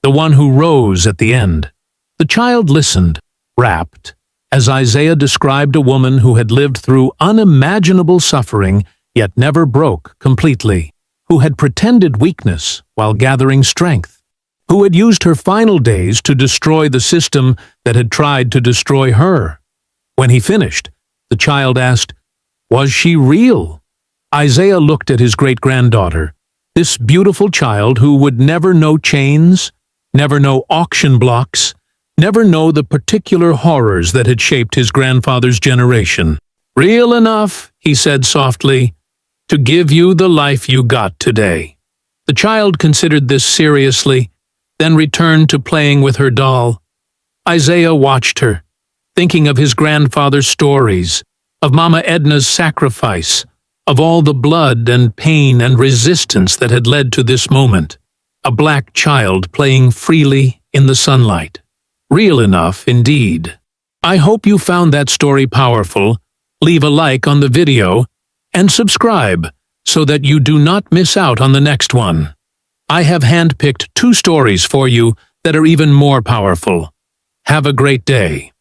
[SPEAKER 1] "the one who rose at the end." The child listened, rapt, as Isaiah described a woman who had lived through unimaginable suffering yet never broke completely, who had pretended weakness while gathering strength, who had used her final days to destroy the system that had tried to destroy her. When he finished, the child asked, "Was she real?" Isaiah looked at his great-granddaughter, this beautiful child who would never know chains, never know auction blocks, never know the particular horrors that had shaped his grandfather's generation. "Real enough," he said softly, "to give you the life you got today." The child considered this seriously, then returned to playing with her doll. Isaiah watched her, thinking of his grandfather's stories, of Mama Edna's sacrifice, of all the blood and pain and resistance that had led to this moment. A black child playing freely in the sunlight. Real enough, indeed. I hope you found that story powerful. Leave a like on the video and subscribe so that you do not miss out on the next one. I have handpicked 2 stories for you that are even more powerful. Have a great day.